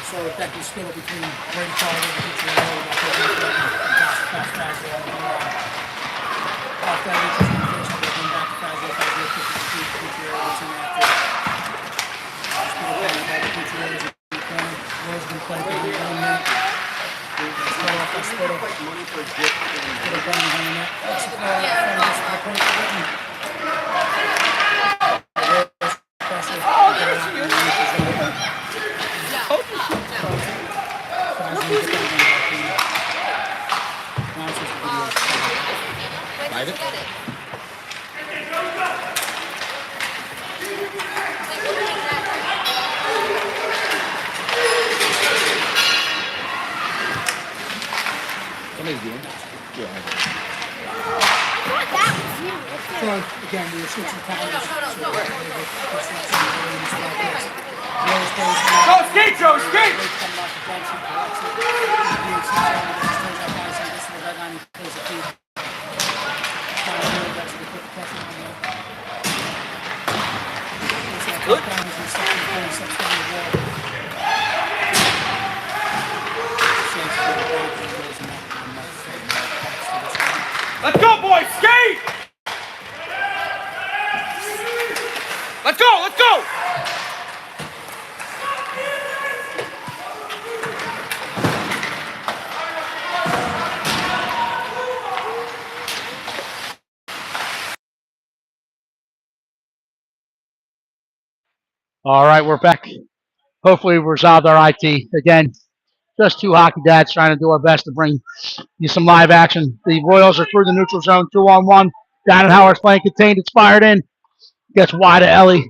So effective split between Brady Carter and Future Road, and Josh Fazio on the line. Off that reaches in the first, and then back to Fazio. Fazio pushes the feet. Future Road gets in after it. Split by the Future Road in the corner. Road's been playing for 1 minute. Split off that split up. Money for a gift. Split up on the net. That's the ball in front of this point for Whitman. Pressure. Private? Somebody's doing it. Yeah. So again, we were switching calendars. Go skate, Joe, skate! Good. Let's go, boys, skate! Let's go, let's go! All right, we're back. Hopefully, we resolved our IT. Again, just two hockey dads trying to do our best to bring you some live action. The Royals are through the neutral zone, 2-on-1. Howard's playing contained. It's fired in. Gets wide to Ellie.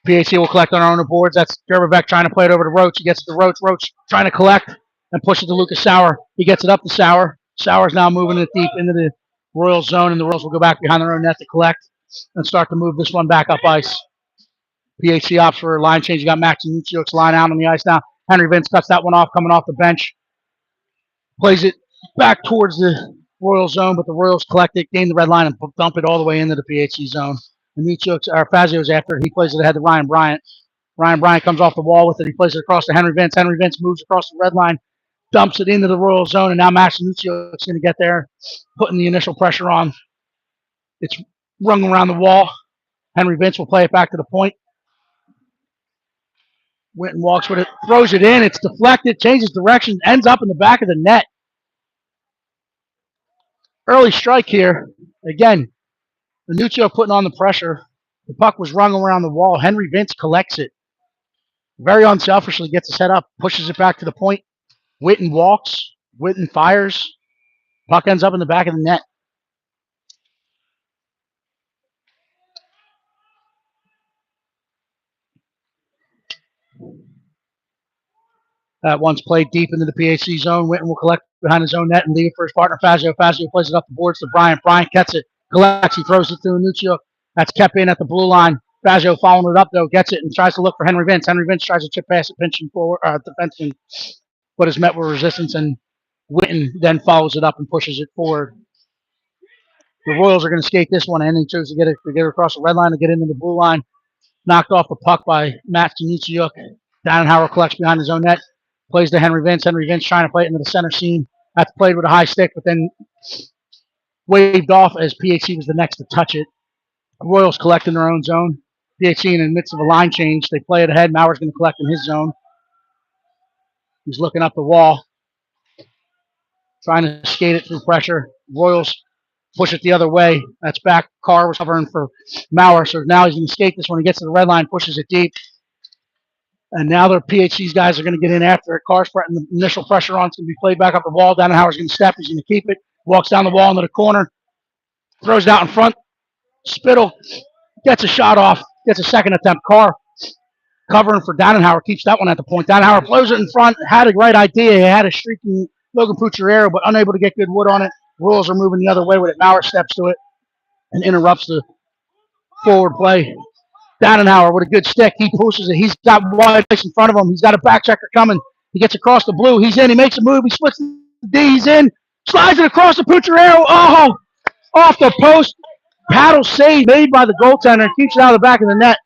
PHC will collect on our own boards. That's Gerberbeck trying to play it over to Roach. He gets it to Roach. Roach trying to collect and push it to Lucas Sauer. He gets it up to Sauer. Sauer's now moving it deep into the Royals zone, and the Royals will go back behind their own net to collect and start to move this one back up ice. PHC opts for a line change. You got Max and Nucio's line out on the ice now. Henry Vince cuts that one off, coming off the bench. Plays it back towards the Royal zone, but the Royals collect it, gain the red line, and dump it all the way into the PHC zone. And Fazio's after it. He plays it ahead to Ryan Bryant. Ryan Bryant comes off the wall with it. He plays it across to Henry Vince. Henry Vince moves across the red line, dumps it into the Royal zone, and now Max Nuccio is going to get there, putting the initial pressure on. It's rung around the wall. Henry Vince will play it back to the point. Winton walks with it, throws it in. It's deflected, changes direction, ends up in the back of the net. Early strike here. Again, Nuccio putting on the pressure. The puck was rung around the wall. Henry Vince collects it. Very unselfishly gets his head up, pushes it back to the point. Winton walks. Winton fires. Puck ends up in the back of the net. That one's played deep into the PHC zone. Winton will collect behind his own net and leave it for his partner, Fazio. Fazio plays it up the boards to Bryant. Bryant gets it, collects, he throws it through Nuccio. That's kept in at the blue line. Fazio following it up, though, gets it and tries to look for Henry Vince. Henry Vince tries to chip past it, pinching forward, defenseman, but is met with resistance, and Winton then follows it up and pushes it forward. The Royals are going to skate this one in. He chose to get it across the red line to get into the blue line. Knocked off the puck by Matt Nuccio. Howard collects behind his own net. Plays to Henry Vince. Henry Vince trying to play it into the center seam. That's played with a high stick, but then waved off as PHC was the next to touch it. Royals collect in their own zone. PHC in the midst of a line change. They play it ahead. Mauer's going to collect in his zone. He's looking up the wall. Trying to skate it through pressure. Royals push it the other way. That's back. Carr was covering for Mauer, so now he's going to skate this one. He gets to the red line, pushes it deep. And now their PHC's guys are going to get in after it. Carr's putting the initial pressure on. It's going to be played back up the wall. Howard's going to step. He's going to keep it. Walks down the wall into the corner. Throws it out in front. Spittle gets a shot off. Gets a second attempt. Carr covering for Howard. Keeps that one at the point. Howard blows it in front. Had a great idea. He had a streaking Logan Pucciarero, but unable to get good wood on it. Royals are moving the other way with it. Mauer steps to it and interrupts the forward play. Howard with a good stick. He pushes it. He's got wide ice in front of him. He's got a back checker coming. He gets across the blue. He's in. He makes a move. He splits the D. He's in. Slides it across the Pucciarero. Oh, off the post. Paddle save made by the goaltender. Keeps it out of the back of the net.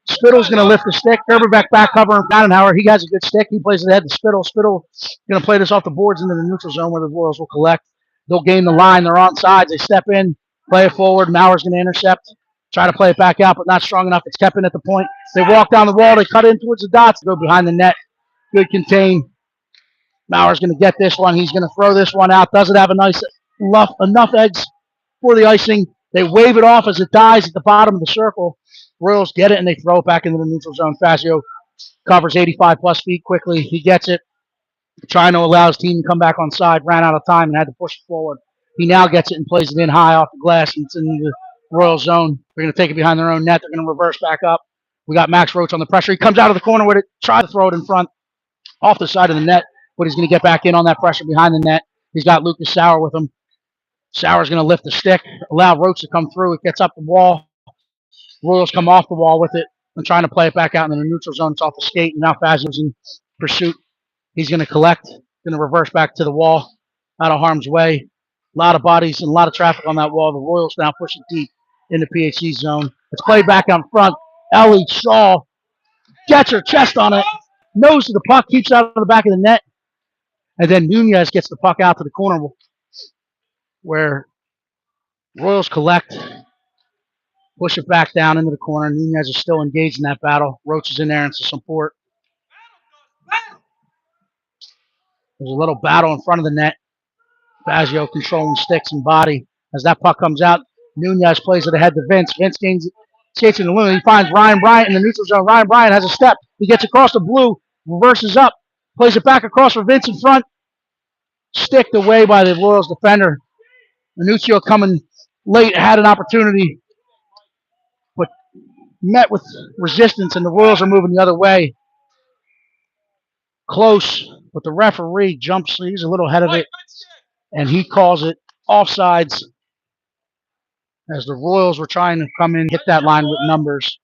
Spittle's going to lift the stick. Gerberbeck back covering Badenhauer. He has a good stick. He plays it ahead to Spittle. Spittle going to play this off the boards into the neutral zone where the Royals will collect. They'll gain the line. They're on sides. They step in, play it forward. Mauer's going to intercept. Try to play it back out, but not strong enough. It's kept in at the point. They walk down the wall. They cut in towards the dots. Go behind the net. Good contain. Mauer's going to get this one. He's going to throw this one out. Doesn't have enough eggs for the icing. They wave it off as it dies at the bottom of the circle. Royals get it, and they throw it back into the neutral zone. Fazio covers 85-plus feet quickly. He gets it, trying to allow his team to come back on side. Ran out of time and had to push it forward. He now gets it and plays it in high off the glass, and it's in the Royal zone. They're going to take it behind their own net. They're going to reverse back up. We got Max Roach on the pressure. He comes out of the corner with it, tries to throw it in front, off the side of the net, but he's going to get back in on that pressure behind the net. He's got Lucas Sauer with him. Sauer's going to lift the stick, allow Roach to come through. It gets up the wall. Royals come off the wall with it and trying to play it back out in the neutral zone. It's off the skate, and now Fazio's in pursuit. He's going to collect, going to reverse back to the wall, out of harm's way. A lot of bodies and a lot of traffic on that wall. The Royals now push it deep in the PHC zone. It's played back out front. Ellie Shaw gets her chest on it, nose to the puck, keeps out of the back of the net, and then Nunez gets the puck out to the corner where Royals collect, push it back down into the corner. Nunez is still engaged in that battle. Roach is in there and some support. There's a little battle in front of the net. Fazio controlling sticks and body. As that puck comes out, Nunez plays it ahead to Vince. Vince gains it, skates in the lane. He finds Ryan Bryant in the neutral zone. Ryan Bryant has a step. He gets across the blue, reverses up, plays it back across for Vince in front. Sticked away by the Royals defender. Minuccio coming late, had an opportunity, but met with resistance, and the Royals are moving the other way. Close, but the referee jumps. He's a little ahead of it, and he calls it offsides as the Royals were trying to come in, hit that line with numbers.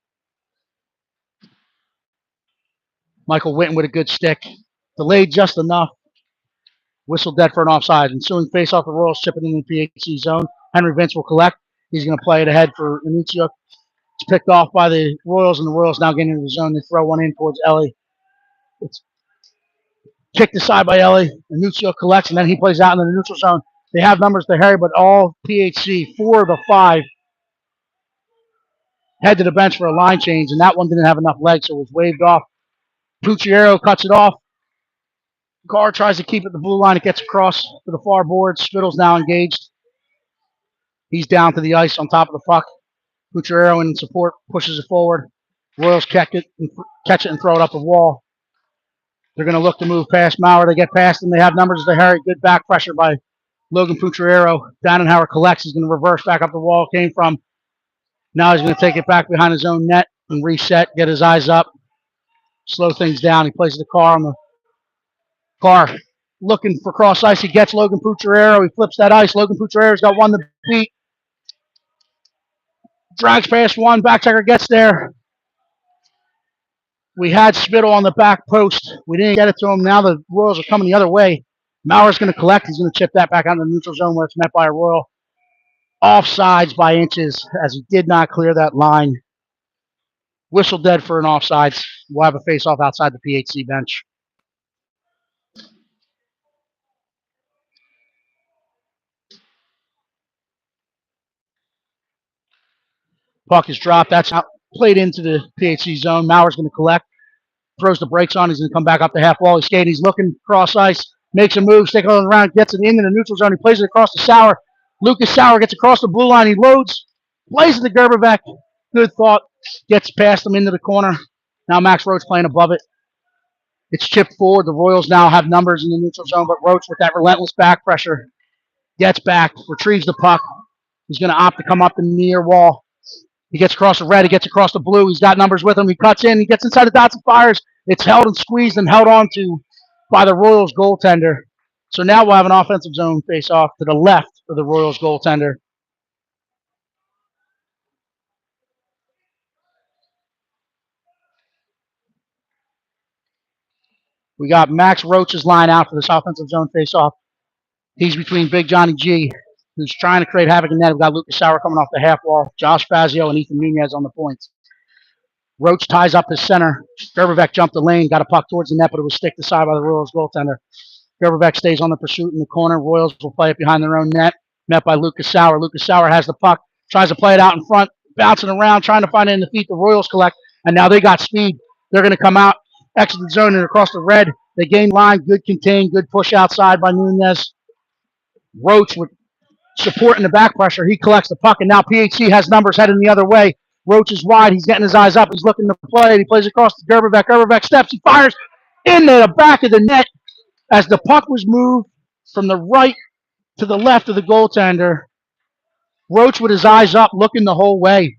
Michael Witten with a good stick. Delayed just enough. Whistle dead for an offside. Ensuing face-off, the Royals chipping in the PHC zone. Henry Vince will collect. He's going to play it ahead for Minuccio. It's picked off by the Royals, and the Royals now getting into the zone. They throw one in towards Ellie. It's kicked aside by Ellie. Minuccio collects, and then he plays out in the neutral zone. They have numbers to Harry, but all PHC, 4 of the 5, head to the bench for a line change, and that one didn't have enough legs, so it was waved off. Pucciero cuts it off. Carr tries to keep it the blue line. It gets across to the far board. Spittle's now engaged. He's down to the ice on top of the puck. Pucciero in support pushes it forward. Royals catch it and throw it up the wall. They're going to look to move past Mauer. They get past him. They have numbers to Harry. Good back pressure by Logan Pucciero. Badenhauer collects. He's going to reverse back up the wall. Came from. Now he's going to take it back behind his own net and reset. Get his eyes up. Slow things down. He plays the car on the car. Looking for cross ice. He gets Logan Pucciero. He flips that ice. Logan Pucciero's got one to beat. Drags past one. Backchecker gets there. We had Spittle on the back post. We didn't get it to him. Now the Royals are coming the other way. Mauer's going to collect. He's going to chip that back out in the neutral zone where it's met by a Royal. Offsides by inches as he did not clear that line. Whistle dead for an offsides. We'll have a face-off outside the PHC bench. Puck is dropped. That's out, played into the PHC zone. Mauer's going to collect. Throws the brakes on. He's going to come back up the half wall. He's skating. He's looking cross ice. Makes a move. Sticking on the round. Gets it into the neutral zone. He plays it across the Sauer. Lucas Sauer gets across the blue line. He loads. Plays it to Gerberbeck. Good thought. Gets past him into the corner. Now Max Roach playing above it. It's chipped forward. The Royals now have numbers in the neutral zone, but Roach with that relentless back pressure gets back. Retrieves the puck. He's going to opt to come up the near wall. He gets across the red. He gets across the blue. He's got numbers with him. He cuts in. He gets inside the dots and fires. It's held and squeezed and held on to by the Royals goaltender. So now we'll have an offensive zone face-off to the left of the Royals goaltender. We got Max Roach's line out for this offensive zone face-off. He's between Big Johnny G, who's trying to create havoc in net. We've got Lucas Sauer coming off the half wall, Josh Fazio, and Ethan Nunez on the points. Roach ties up his center. Gerberbeck jumped the lane, got a puck towards the net, but it was sticked aside by the Royals goaltender. Gerberbeck stays on the pursuit in the corner. Royals will play it behind their own net. Met by Lucas Sauer. Lucas Sauer has the puck, tries to play it out in front, bouncing around, trying to find it in the feet. The Royals collect, and now they got speed. They're going to come out, exit the zone, and across the red. They gain line, good contain, good push outside by Nunez. Roach with support in the back pressure. He collects the puck, and now PHC has numbers heading the other way. Roach is wide. He's getting his eyes up. He's looking to play. He plays across to Gerberbeck. Gerberbeck steps. He fires into the back of the net as the puck was moved from the right to the left of the goaltender. Roach with his eyes up, looking the whole way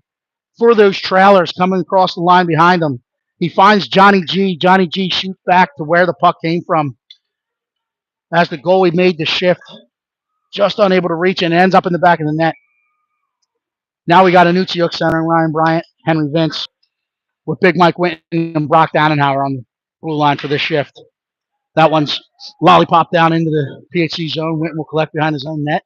for those trailers coming across the line behind him. He finds Johnny G. Johnny G shoots back to where the puck came from as the goalie made the shift. Just unable to reach and ends up in the back of the net. Now we got Anucciuk centering Ryan Bryant, Henry Vince, with Big Mike Winton and Brock Dannenhauer on the blue line for this shift. That one's lollipop down into the PHC zone. Winton will collect behind his own net.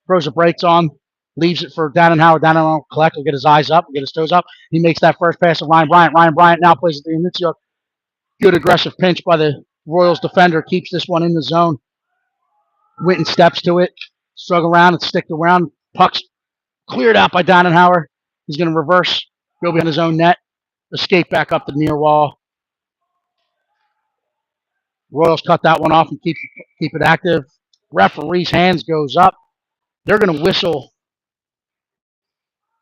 Throws the brakes on, leaves it for Dannenhauer. Dannenhauer will collect, will get his eyes up, will get his toes up. He makes that first pass to Ryan Bryant. Ryan Bryant now plays it to Anucciuk. Good aggressive pinch by the Royals defender. Keeps this one in the zone. Winton steps to it, struggle around and stick around. Puck's cleared out by Dannenhauer. He's going to reverse, go behind his own net, escape back up the near wall. Royals cut that one off and keep it active. Referee's hands goes up. They're going to whistle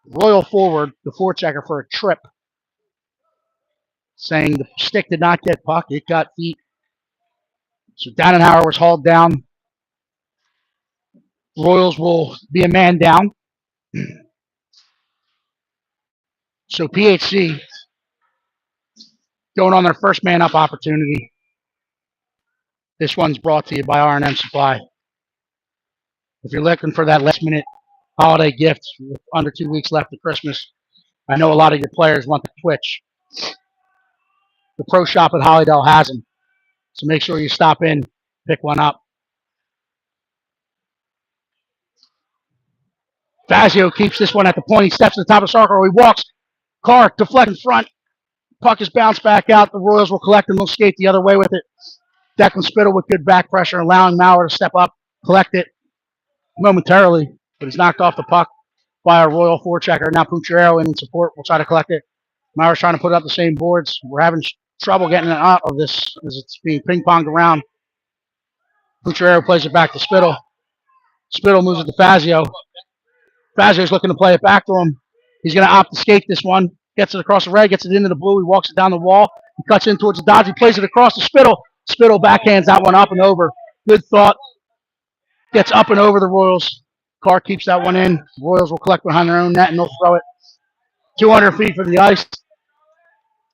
Royal forward, the forechecker, for a trip, saying the stick did not get puck. It got feet. So Dannenhauer was hauled down. Royals will be a man down. So PHC going on their first man up opportunity. This one's brought to you by R&M Supply. If you're looking for that last minute holiday gift with under 2 weeks left of Christmas, I know a lot of your players want the Twitch. The pro shop at Hollydale has them. So make sure you stop in, pick one up. Fazio keeps this one at the point. He steps to the top of the circle. He walks. Carr deflect in front. Puck is bounced back out. The Royals will collect and they'll skate the other way with it. Declan Spittle with good back pressure, allowing Maurer to step up, collect it momentarily, but he's knocked off the puck by a Royal forechecker. Now Pucciarello in support will try to collect it. Maurer's trying to put up the same boards. We're having trouble getting it out of this as it's being ping-ponged around. Pucciarello plays it back to Spittle. Spittle moves it to Fazio. Fazio's looking to play it back to him. He's going to opt to skate this one. Gets it across the red, gets it into the blue. He walks it down the wall. He cuts in towards the Dodge. He plays it across to Spittle. Spittle backhands that one up and over. Good thought. Gets up and over the Royals. Carr keeps that one in. Royals will collect behind their own net and they'll throw it 200 feet from the ice.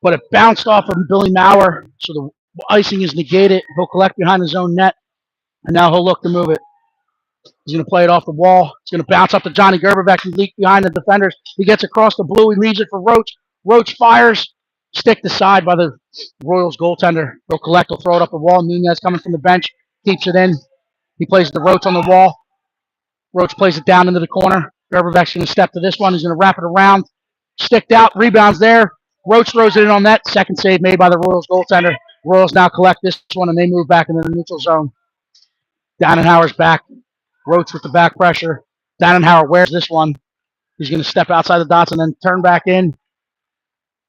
But it bounced off of Billy Maurer, so the icing is negated. He'll collect behind his own net, and now he'll look to move it. He's going to play it off the wall. It's going to bounce up to Johnny Gerberbeck. He leaked behind the defenders. He gets across the blue. He leaves it for Roach. Roach fires. Sticked aside by the Royals goaltender. He'll collect. He'll throw it up the wall. Nunez coming from the bench. Keeps it in. He plays the Roach on the wall. Roach plays it down into the corner. Gerberbeck's going to step to this one. He's going to wrap it around. Sticked out. Rebounds there. Roach throws it in on net. Second save made by the Royals goaltender. Royals now collect this one, and they move back into the neutral zone. Dannenhauer's back. Roach with the back pressure. Dannenhauer wears this one. He's going to step outside the dots and then turn back in.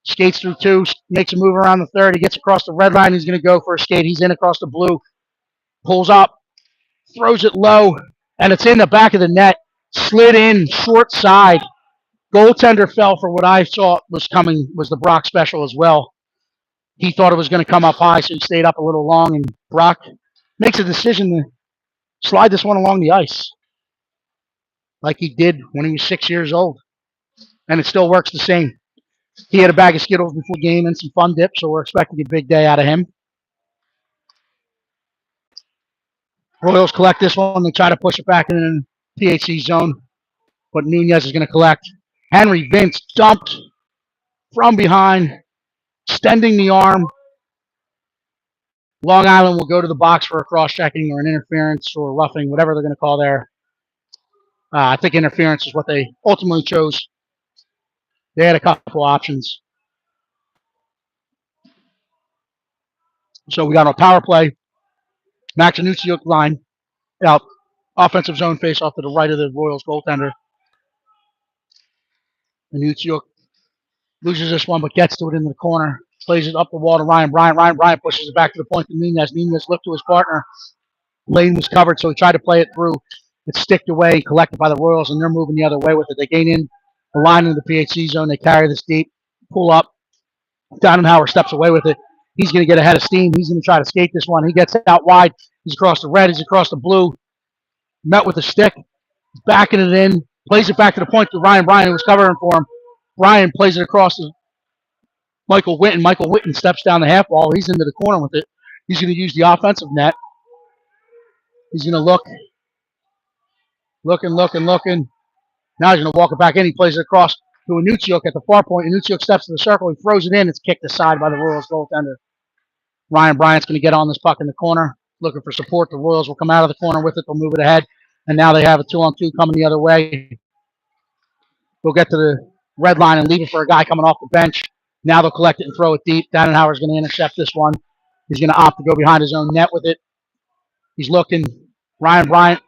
Skates through two. Makes a move around the third. He gets across the red line. He's going to go for a skate. He's in across the blue. Pulls up. Throws it low. And it's in the back of the net. Slid in short side. Goaltender fell for what I thought was coming, was the Brock special as well. He thought it was going to come up high, so he stayed up a little long, and Brock makes a decision to slide this one along the ice like he did when he was 6 years old. And it still works the same. He had a bag of Skittles before the game and some fun dips, so we're expecting a big day out of him. Royals collect this one. They try to push it back in the PHC zone, but Nunez is going to collect. Henry Vince dumped from behind, extending the arm. Long Island will go to the box for a cross-checking or an interference or roughing, whatever they're going to call there. I think interference is what they ultimately chose. They had a couple options. So we got a power play. Max Anuccio line out. Offensive zone face off to the right of the Royals goaltender. Anuccio loses this one, but gets to it in the corner. Plays it up the wall to Ryan Bryant. Ryan Bryant pushes it back to the point to Nunez. Nunez lifts to his partner. Lane was covered, so he tried to play it through. It's sticked away, collected by the Royals, and they're moving the other way with it. They gain in the line into the PHC zone. They carry this deep, pull up. Dannenhauer steps away with it. He's going to get ahead of steam. He's going to try to skate this one. He gets out wide. He's across the red. He's across the blue. Met with a stick. He's backing it in. Plays it back to the point to Ryan Bryan, who was covering for him. Bryan plays it across to Michael Witten. Michael Witten steps down the half wall. He's into the corner with it. He's going to use the offensive net. He's going to looking. Now he's going to walk it back in. He plays it across to Anuccio at the far point. Anuccio steps to the circle. He throws it in. It's kicked aside by the Royals goaltender. Ryan Bryant's going to get on this puck in the corner, looking for support. The Royals will come out of the corner with it. They'll move it ahead. And now they have a 2-on-2 coming the other way. They'll get to the red line and leave it for a guy coming off the bench. Now they'll collect it and throw it deep. Dannenhauer's going to intercept this one. He's going to opt to go behind his own net with it. He's looking. Ryan Bryant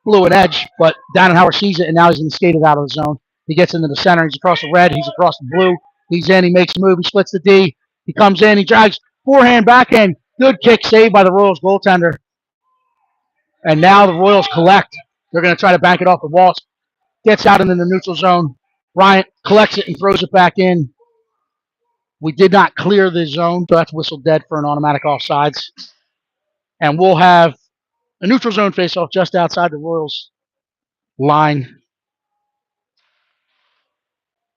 blew an edge, but Dannenhauer sees it, and now he's going to skate it out of the zone. He gets into the center. He's across the red. He's across the blue. He's in. He makes a move. He splits the D. He comes in. He drags forehand, backhand. Good kick saved by the Royals goaltender. And now the Royals collect. They're going to try to bank it off the wall. Gets out into the neutral zone. Bryant collects it and throws it back in. We did not clear the zone, so that's whistled dead for an automatic offsides. And we'll have a neutral zone faceoff just outside the Royals line.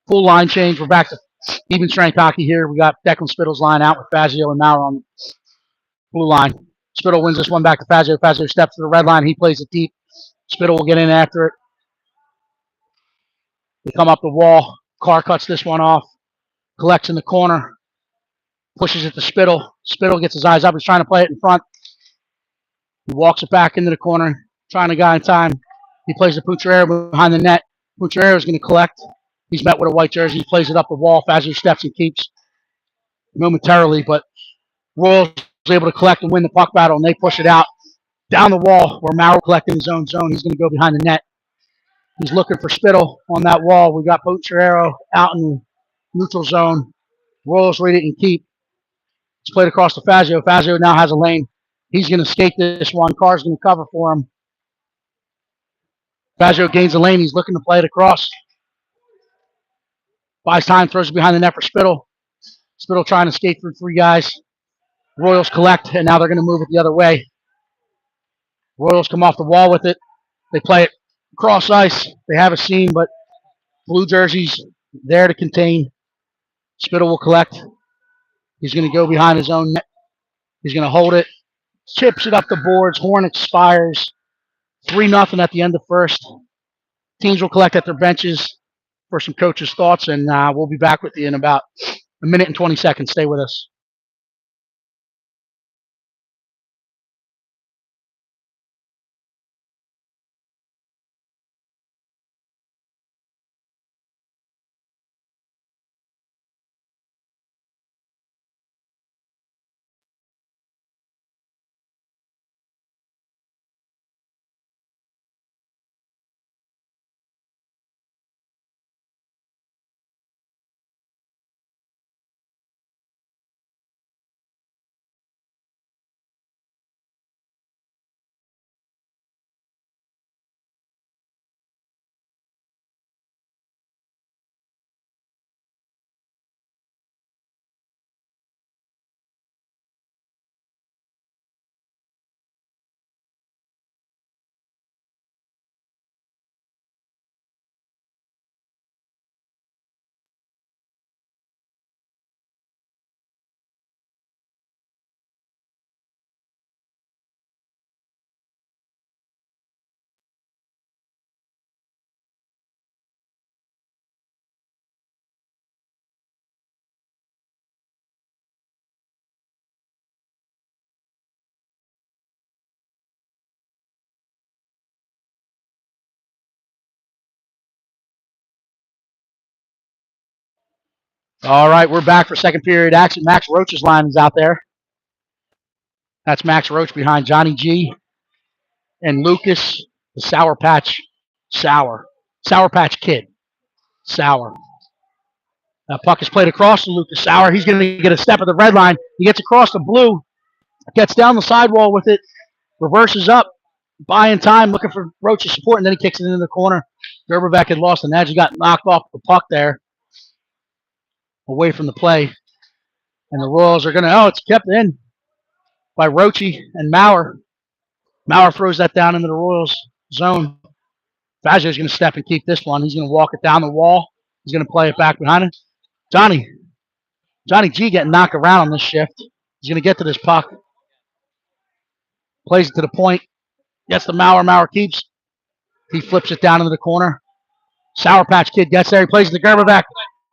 Full line change. We're back to even strength hockey here. We got Declan Spittle's line out with Fazio and Maurer on the blue line. Spittle wins this one back to Fazio. Fazio steps to the red line. He plays it deep. Spittle will get in after it. They come up the wall. Carr cuts this one off. Collects in the corner. Pushes it to Spittle. Spittle gets his eyes up. He's trying to play it in front. He walks it back into the corner, trying to guy in time. He plays the Pucciarero behind the net. Pucciarero is going to collect. He's met with a white jersey. He plays it up the wall. Fazio steps and keeps momentarily, but Royals is able to collect and win the puck battle, and they push it out down the wall where Maurer collecting his own zone. He's going to go behind the net. He's looking for Spittle on that wall. We got Pucciarero out in the neutral zone. Royals read it and keep. It's played across to Fazio. Fazio now has a lane. He's going to skate this one. Carr's going to cover for him. Fazio gains the lane. He's looking to play it across. Buys time, throws it behind the net for Spittle. Spittle trying to skate through three guys. Royals collect, and now they're going to move it the other way. Royals come off the wall with it. They play it cross ice. They have a seam, but blue jerseys there to contain. Spittle will collect. He's going to go behind his own net. He's going to hold it. Chips it up the boards. Horn expires. 3-0 at the end of first. Teams will collect at their benches for some coaches' thoughts, and we'll be back with you in about a minute and 20 seconds. Stay with us. All right, we're back for second period action. Max Roach's line is out there. That's Max Roach behind Johnny G and Lucas, the Sour Patch Kid. Sour. That puck is played across to Lucas Sour. He's going to get a step at the red line. He gets across the blue, gets down the sidewall with it, reverses up, buying time, looking for Roach's support, and then he kicks it into the corner. Gerberbeck had lost an edge. He got knocked off the puck there, away from the play. And the Royals are going to, it's kept in by Roachy and Maurer. Maurer throws that down into the Royals zone. Fazio's going to step and keep this one. He's going to walk it down the wall. He's going to play it back behind him. Johnny G getting knocked around on this shift. He's going to get to this puck. Plays it to the point. Gets the Maurer. Maurer keeps. He flips it down into the corner. Sour Patch Kid gets there. He plays it to Gerberbeck.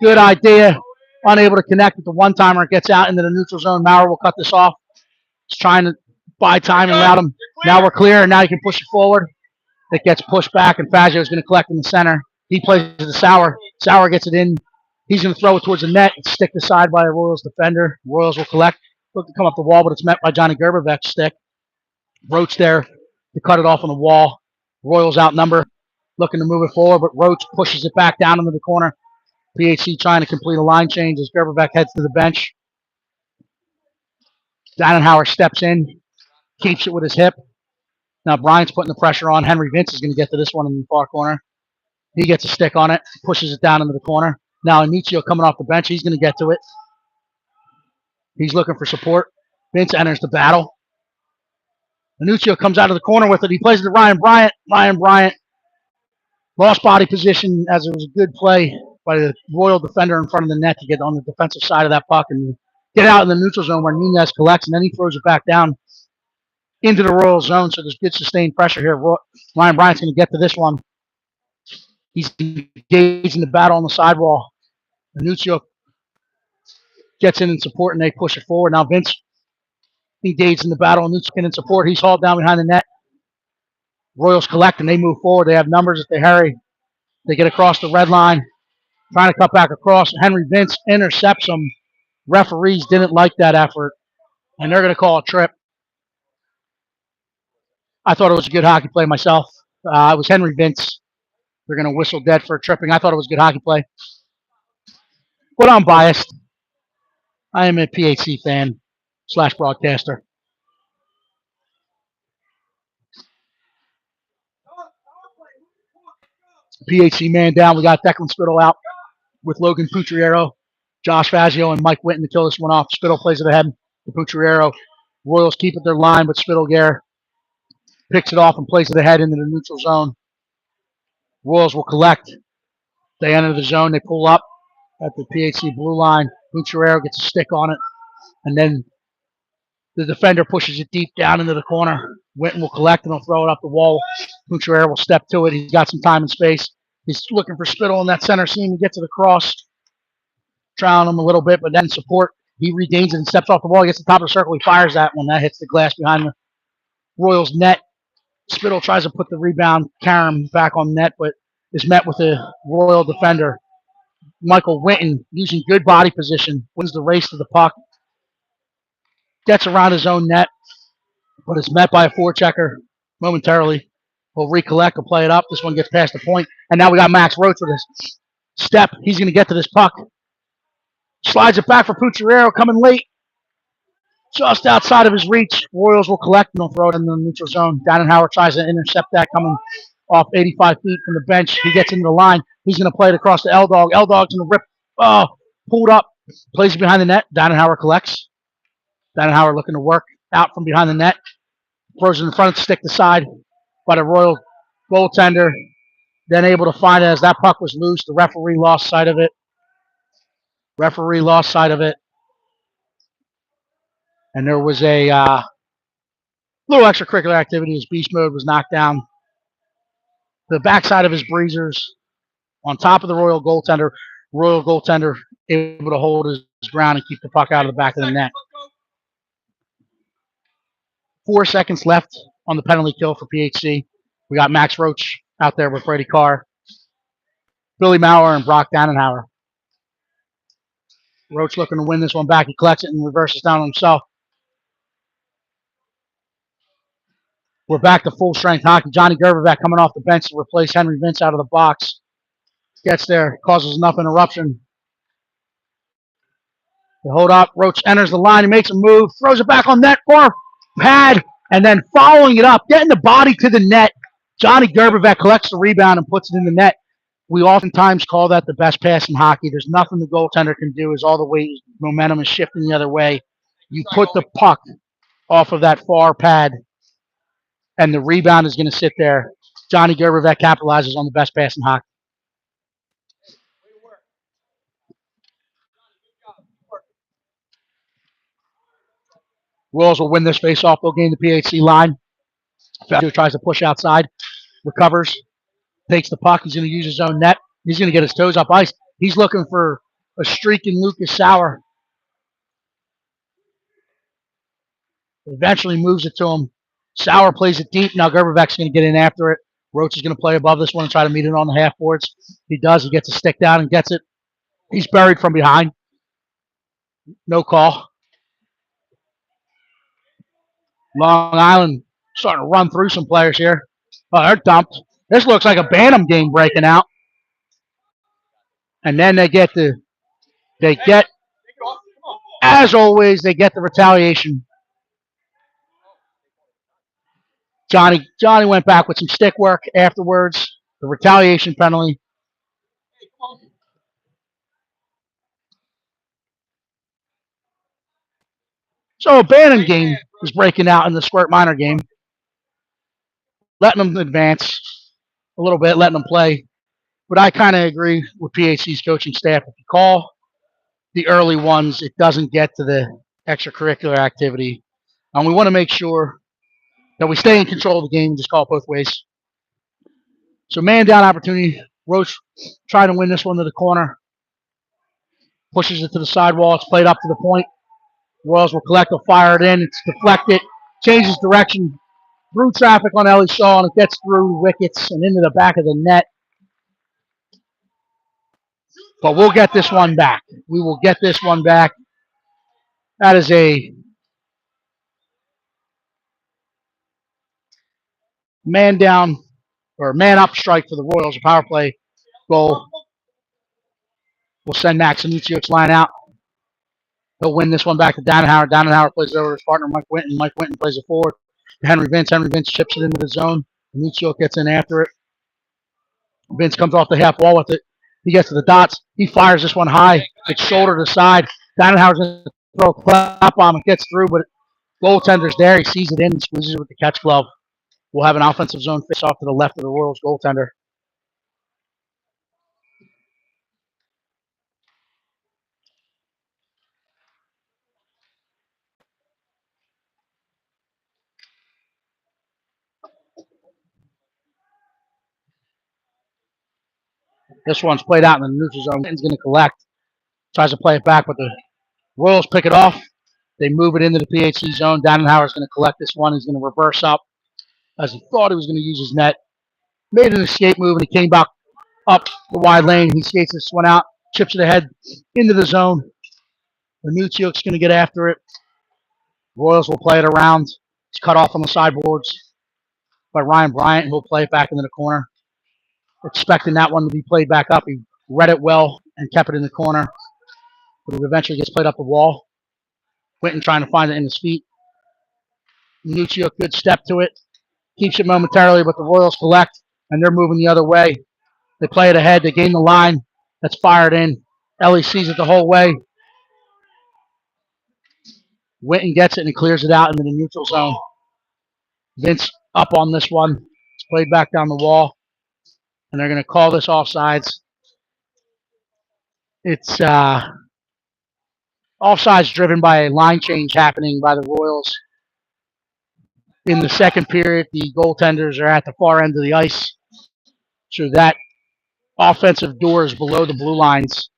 Good idea. Unable to connect with the one-timer. It gets out into the neutral zone. Maurer will cut this off. He's trying to buy time and allow him. Now we're clear, and now he can push it forward. It gets pushed back, and Fazio is going to collect in the center. He plays it to Sour. Sour gets it in. He's going to throw it towards the net. It's sticked aside by a Royals defender. Royals will collect. Look to come up the wall, but it's met by Johnny Gerberbeck's stick. Roach there to cut it off on the wall. Royals outnumber, looking to move it forward, but Roach pushes it back down into the corner. PHC trying to complete a line change as Gerberbeck heads to the bench. Dannenhauer steps in, keeps it with his hip. Now Bryant's putting the pressure on. Henry Vince is going to get to this one in the far corner. He gets a stick on it, pushes it down into the corner. Now Anicio coming off the bench. He's going to get to it. He's looking for support. Vince enters the battle. Anicio comes out of the corner with it. He plays it to Ryan Bryant. Ryan Bryant lost body position as it was a good play by the Royal defender in front of the net to get on the defensive side of that puck and get out in the neutral zone where Nunez collects, and then he throws it back down into the Royal zone. So there's good sustained pressure here. Ryan Bryant's going to get to this one. He's engaged in the battle on the sidewall. Anicio gets in support, and they push it forward. Now Vince engaged in the battle, and Anicio in support. He's hauled down behind the net. Royals collect, and they move forward. They have numbers if they hurry. They get across the red line, trying to cut back across. Henry Vince intercepts them. Referees didn't like that effort, and they're going to call a trip. I thought it was a good hockey play myself. It was Henry Vince. They're going to whistle dead for a tripping. I thought it was a good hockey play. But I'm biased. I am a PHC fan / broadcaster. PHC man down. We got Declan Spittle out with Logan Putriero, Josh Fazio, and Mike Witten to kill this one off. Spittle plays it ahead to Putriero. Royals keep it their line, but Spittle picks it off and plays it ahead into the neutral zone. Royals will collect. They enter the zone. They pull up at the PHC blue line. Putriero gets a stick on it, and then the defender pushes it deep down into the corner. Witten will collect and he'll throw it up the wall. Putriero will step to it. He's got some time and space. He's looking for Spittle in that center seam. He gets to the cross, trailing him a little bit, but then support. He regains it and steps off the wall. He gets to the top of the circle. He fires that one. That hits the glass behind the Royals net. Spittle tries to put the rebound, carry him back on net, but is met with a Royal defender. Michael Witten, using good body position, wins the race to the puck. Gets around his own net, but is met by a forechecker momentarily. He'll recollect, he'll play it up. This one gets past the point. And now we got Max Roach with his step. He's going to get to this puck. Slides it back for Putriero, coming late. Just outside of his reach. Royals will collect and they'll throw it in the neutral zone. Dannenhauer tries to intercept that coming off 85 feet from the bench. He gets into the line. He's going to play it across to L-Dog. L-Dog's going to rip. Pulled up. Plays it behind the net. Dannenhauer collects. Dannenhauer looking to work out from behind the net. Throws it in front, stick to side by the Royal goaltender. Then able to find it as that puck was loose. The referee lost sight of it. And there was a little extracurricular activity as Beast Mode was knocked down. The backside of his breezers on top of the Royal goaltender. Royal goaltender able to hold his ground and keep the puck out of the back of the net. 4 seconds left on the penalty kill for PHC. We got Max Roach out there with Brady Carr, Billy Maurer, and Brock Dannenhauer. Roach looking to win this one back. He collects it and reverses down on himself. We're back to full strength hockey. Johnny Gerbervac coming off the bench to replace Henry Vince out of the box. Gets there, causes enough interruption. They hold up. Roach enters the line. He makes a move, throws it back on net for pad, and then following it up, getting the body to the net. Johnny Gerbervac collects the rebound and puts it in the net. We oftentimes call that the best pass in hockey. There's nothing the goaltender can do as all the way momentum is shifting the other way. You put the puck off of that far pad, and the rebound is going to sit there. Johnny Gerbervac capitalizes on the best pass in hockey. Royals will win this face-off. They'll gain the PHC line. Fazio tries to push outside, recovers, takes the puck. He's going to use his own net. He's going to get his toes up ice. He's looking for a streak in Lucas Sauer. Eventually moves it to him. Sauer plays it deep. Now Gerbervac's going to get in after it. Roach is going to play above this one and try to meet it on the half boards. He does. He gets a stick down and gets it. He's buried from behind. No call. Long Island starting to run through some players here. Oh, they're dumped. This looks like a Bantam game breaking out. And then as always, they get the retaliation. Johnny went back with some stick work afterwards. The retaliation penalty. So a Bantam game is breaking out in the Squirt Minor game. Letting them advance a little bit, letting them play. But I kind of agree with PHC's coaching staff. If you call the early ones, it doesn't get to the extracurricular activity. And we want to make sure that we stay in control of the game and just call it both ways. So man down opportunity. Roach trying to win this one to the corner. Pushes it to the sidewall. It's played up to the point. Royals will collect, they'll fire it in. It's deflected. Changes direction through traffic on Ellie Shaw, and it gets through wickets and into the back of the net. But we'll get this one back. We will get this one back. That is a man down or man up strike for the Royals. A power play goal. We'll send Max Anucio's line out. He'll win this one back to Dannenhauer. Dannenhauer plays it over to his partner, Mike Winton. Mike Winton plays it forward to Henry Vince. Henry Vince chips it into the zone. Anucio gets in after it. Vince comes off the half wall with it. He gets to the dots. He fires this one high. It's shoulder to side. Dannenhauer's going to throw a clap bomb. It gets through, but goaltender's there. He sees it in and squeezes it with the catch glove. We'll have an offensive zone face off to the left of the Royals goaltender. This one's played out in the neutral zone. He's going to collect. Tries to play it back, but the Royals pick it off. They move it into the PHC zone. Dannenhauer's going to collect this one. He's going to reverse up as he thought he was going to use his net. Made an escape move, and he came back up the wide lane. He skates this one out, chips it ahead into the zone. Anucio's going to get after it. Royals will play it around. It's cut off on the sideboards by Ryan Bryant, who will play it back into the corner. Expecting that one to be played back up. He read it well and kept it in the corner. But it eventually gets played up the wall. Winton trying to find it in his feet. Anucio, good step to it. Keeps it momentarily, but the Royals collect, and they're moving the other way. They play it ahead. They gain the line. That's fired in. Ellie sees it the whole way. Winton gets it and clears it out into the neutral zone. Vince up on this one. It's played back down the wall. And they're going to call this offsides. It's offsides driven by a line change happening by the Royals. In the second period, the goaltenders are at the far end of the ice. So that offensive door is below the blue lines.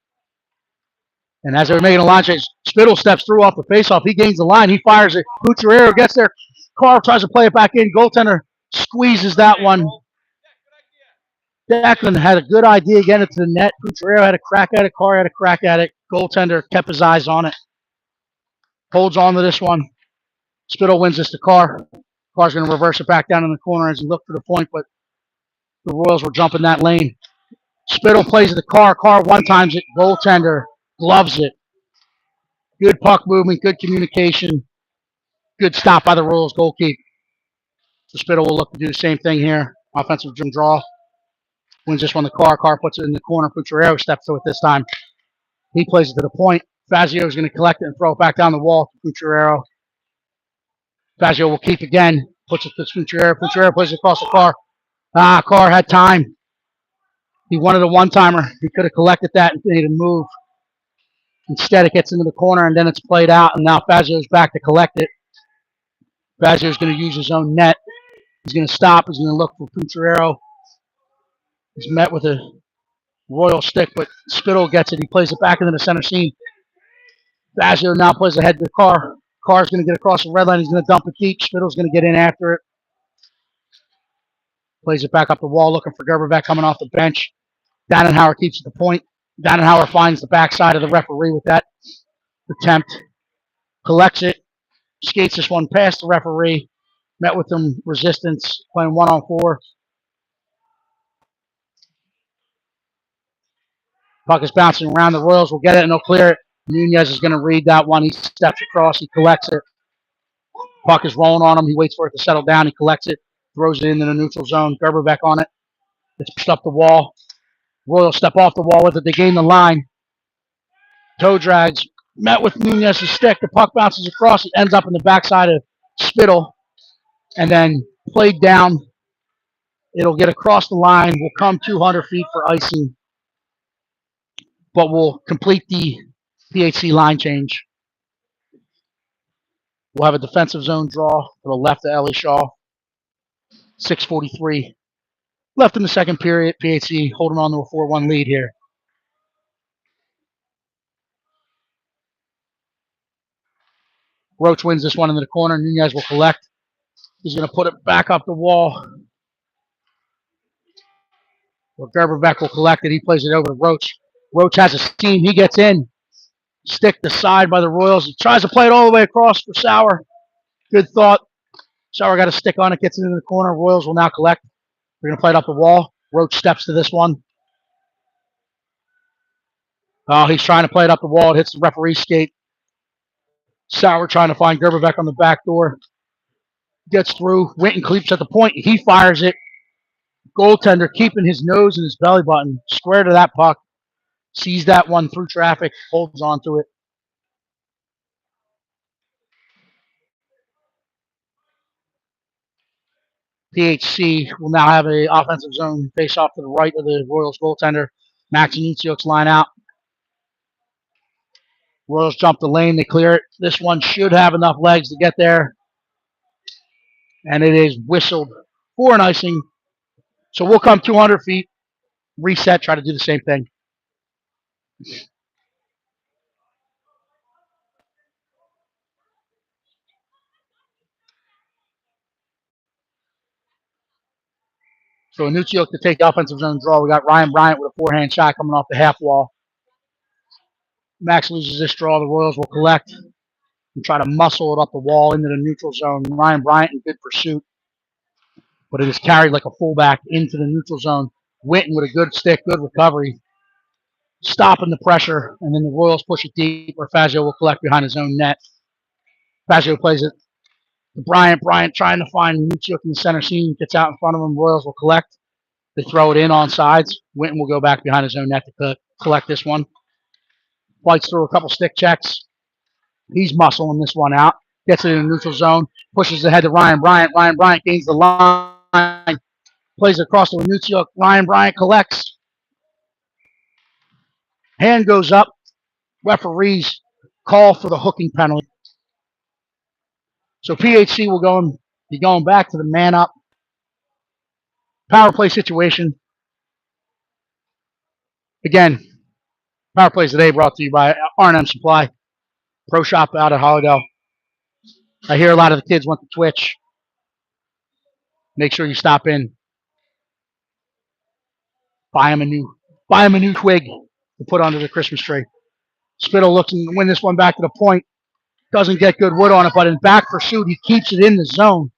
And as they're making a line change, Spittle steps through off the faceoff. He gains the line. He fires it. Cucharero gets there. Carl tries to play it back in. Goaltender squeezes that one. Declan had a good idea getting it to the net. Cucharero had a crack at it. Carr had a crack at it. Goaltender kept his eyes on it. Holds on to this one. Spittle wins this to Carr. Carr's going to reverse it back down in the corner as he looked for the point, but the Royals were jumping that lane. Spittle plays the Carr. Carr one times it. Goaltender gloves it. Good puck movement, good communication, good stop by the Royals goalkeeper. So Spittle will look to do the same thing here. Offensive draw. Wins this one the Carr. Carr puts it in the corner. Pucciarello steps to it this time. He plays it to the point. Fazio is going to collect it and throw it back down the wall to Pucciarello. Fazio will keep again. Puts it to Pucciarello. Pucciarello plays it across the Carr. Carr had time. He wanted a one-timer. He could have collected that and made a move. Instead, it gets into the corner, and then it's played out, and now Fazio's back to collect it. Fazio's going to use his own net. He's going to stop. He's going to look for Pucciarello. He's met with a Royal stick, but Spittle gets it. He plays it back into the center seam. Fazio now plays ahead to the Carr. Carr's going to get across the red line. He's going to dump it deep. Spittle's going to get in after it. Plays it back up the wall, looking for Gerberbeck coming off the bench. Dannenhauer keeps at the point. Dannenhauer finds the backside of the referee with that attempt. Collects it. Skates this one past the referee. Met with some resistance, playing 1-on-4. Puck is bouncing around. The Royals will get it and they'll clear it. Nunez is going to read that one. He steps across. He collects it. Puck is rolling on him. He waits for it to settle down. He collects it. Throws it into the neutral zone. Gerberbeck on it. It's pushed up the wall. Royals step off the wall with it. They gain the line. Toe drags. Met with Nunez's stick. The puck bounces across. It ends up in the backside of Spittle. And then played down. It'll get across the line. Will come 200 feet for icing. But we'll complete the PHC line change. We'll have a defensive zone draw to the left of Ellie Shaw. 6:43 left in the second period. PHC holding on to a 4-1 lead here. Roach wins this one into the corner. Nunez will collect. He's going to put it back up the wall. Well, Gerberbeck will collect it. He plays it over to Roach. Roach has a steam. He gets in. Stick to side by the Royals. He tries to play it all the way across for Sauer. Good thought. Sauer got a stick on it. Gets it into the corner. Royals will now collect. We're going to play it up the wall. Roach steps to this one. Oh, he's trying to play it up the wall. It hits the referee's skate. Sauer trying to find Gerberbeck on the back door. Gets through. Winton creeps at the point. He fires it. Goaltender keeping his nose and his belly button square to that puck. Sees that one through traffic. Holds on to it. PHC will now have an offensive zone face off to the right of the Royals goaltender. Max Anitsiok's line out. Royals jump the lane. They clear it. This one should have enough legs to get there. And it is whistled for an icing. So we'll come 200 feet, reset, try to do the same thing. So Anitsiok to take the offensive zone draw. We got Ryan Bryant with a forehand shot coming off the half wall. Max loses this draw. The Royals will collect and try to muscle it up the wall into the neutral zone. Ryan Bryant in good pursuit, but it is carried like a fullback into the neutral zone. Winton with a good stick, good recovery, stopping the pressure, and then the Royals push it deep where Fazio will collect behind his own net. Fazio plays it to Bryant. Bryant trying to find Anitsiok in the center seam, gets out in front of him. Royals will collect. They throw it in on sides. Winton will go back behind his own net to collect this one. Fights through a couple stick checks. He's muscling this one out. Gets it in the neutral zone. Pushes ahead to Ryan Bryant. Ryan Bryant gains the line. Plays it across to Anitsiok. Ryan Bryant collects. Hand goes up. Referees call for the hooking penalty. So PHC will be going back to the man up. Power play situation. Again, power plays today brought to you by R&M Supply. Pro shop out at Hollydale. I hear a lot of the kids went to Twitch. Make sure you stop in. Buy them a new twig to put under the Christmas tree. Spittle looking to win this one back to the point. Doesn't get good wood on it, but in back pursuit, he keeps it in the zone.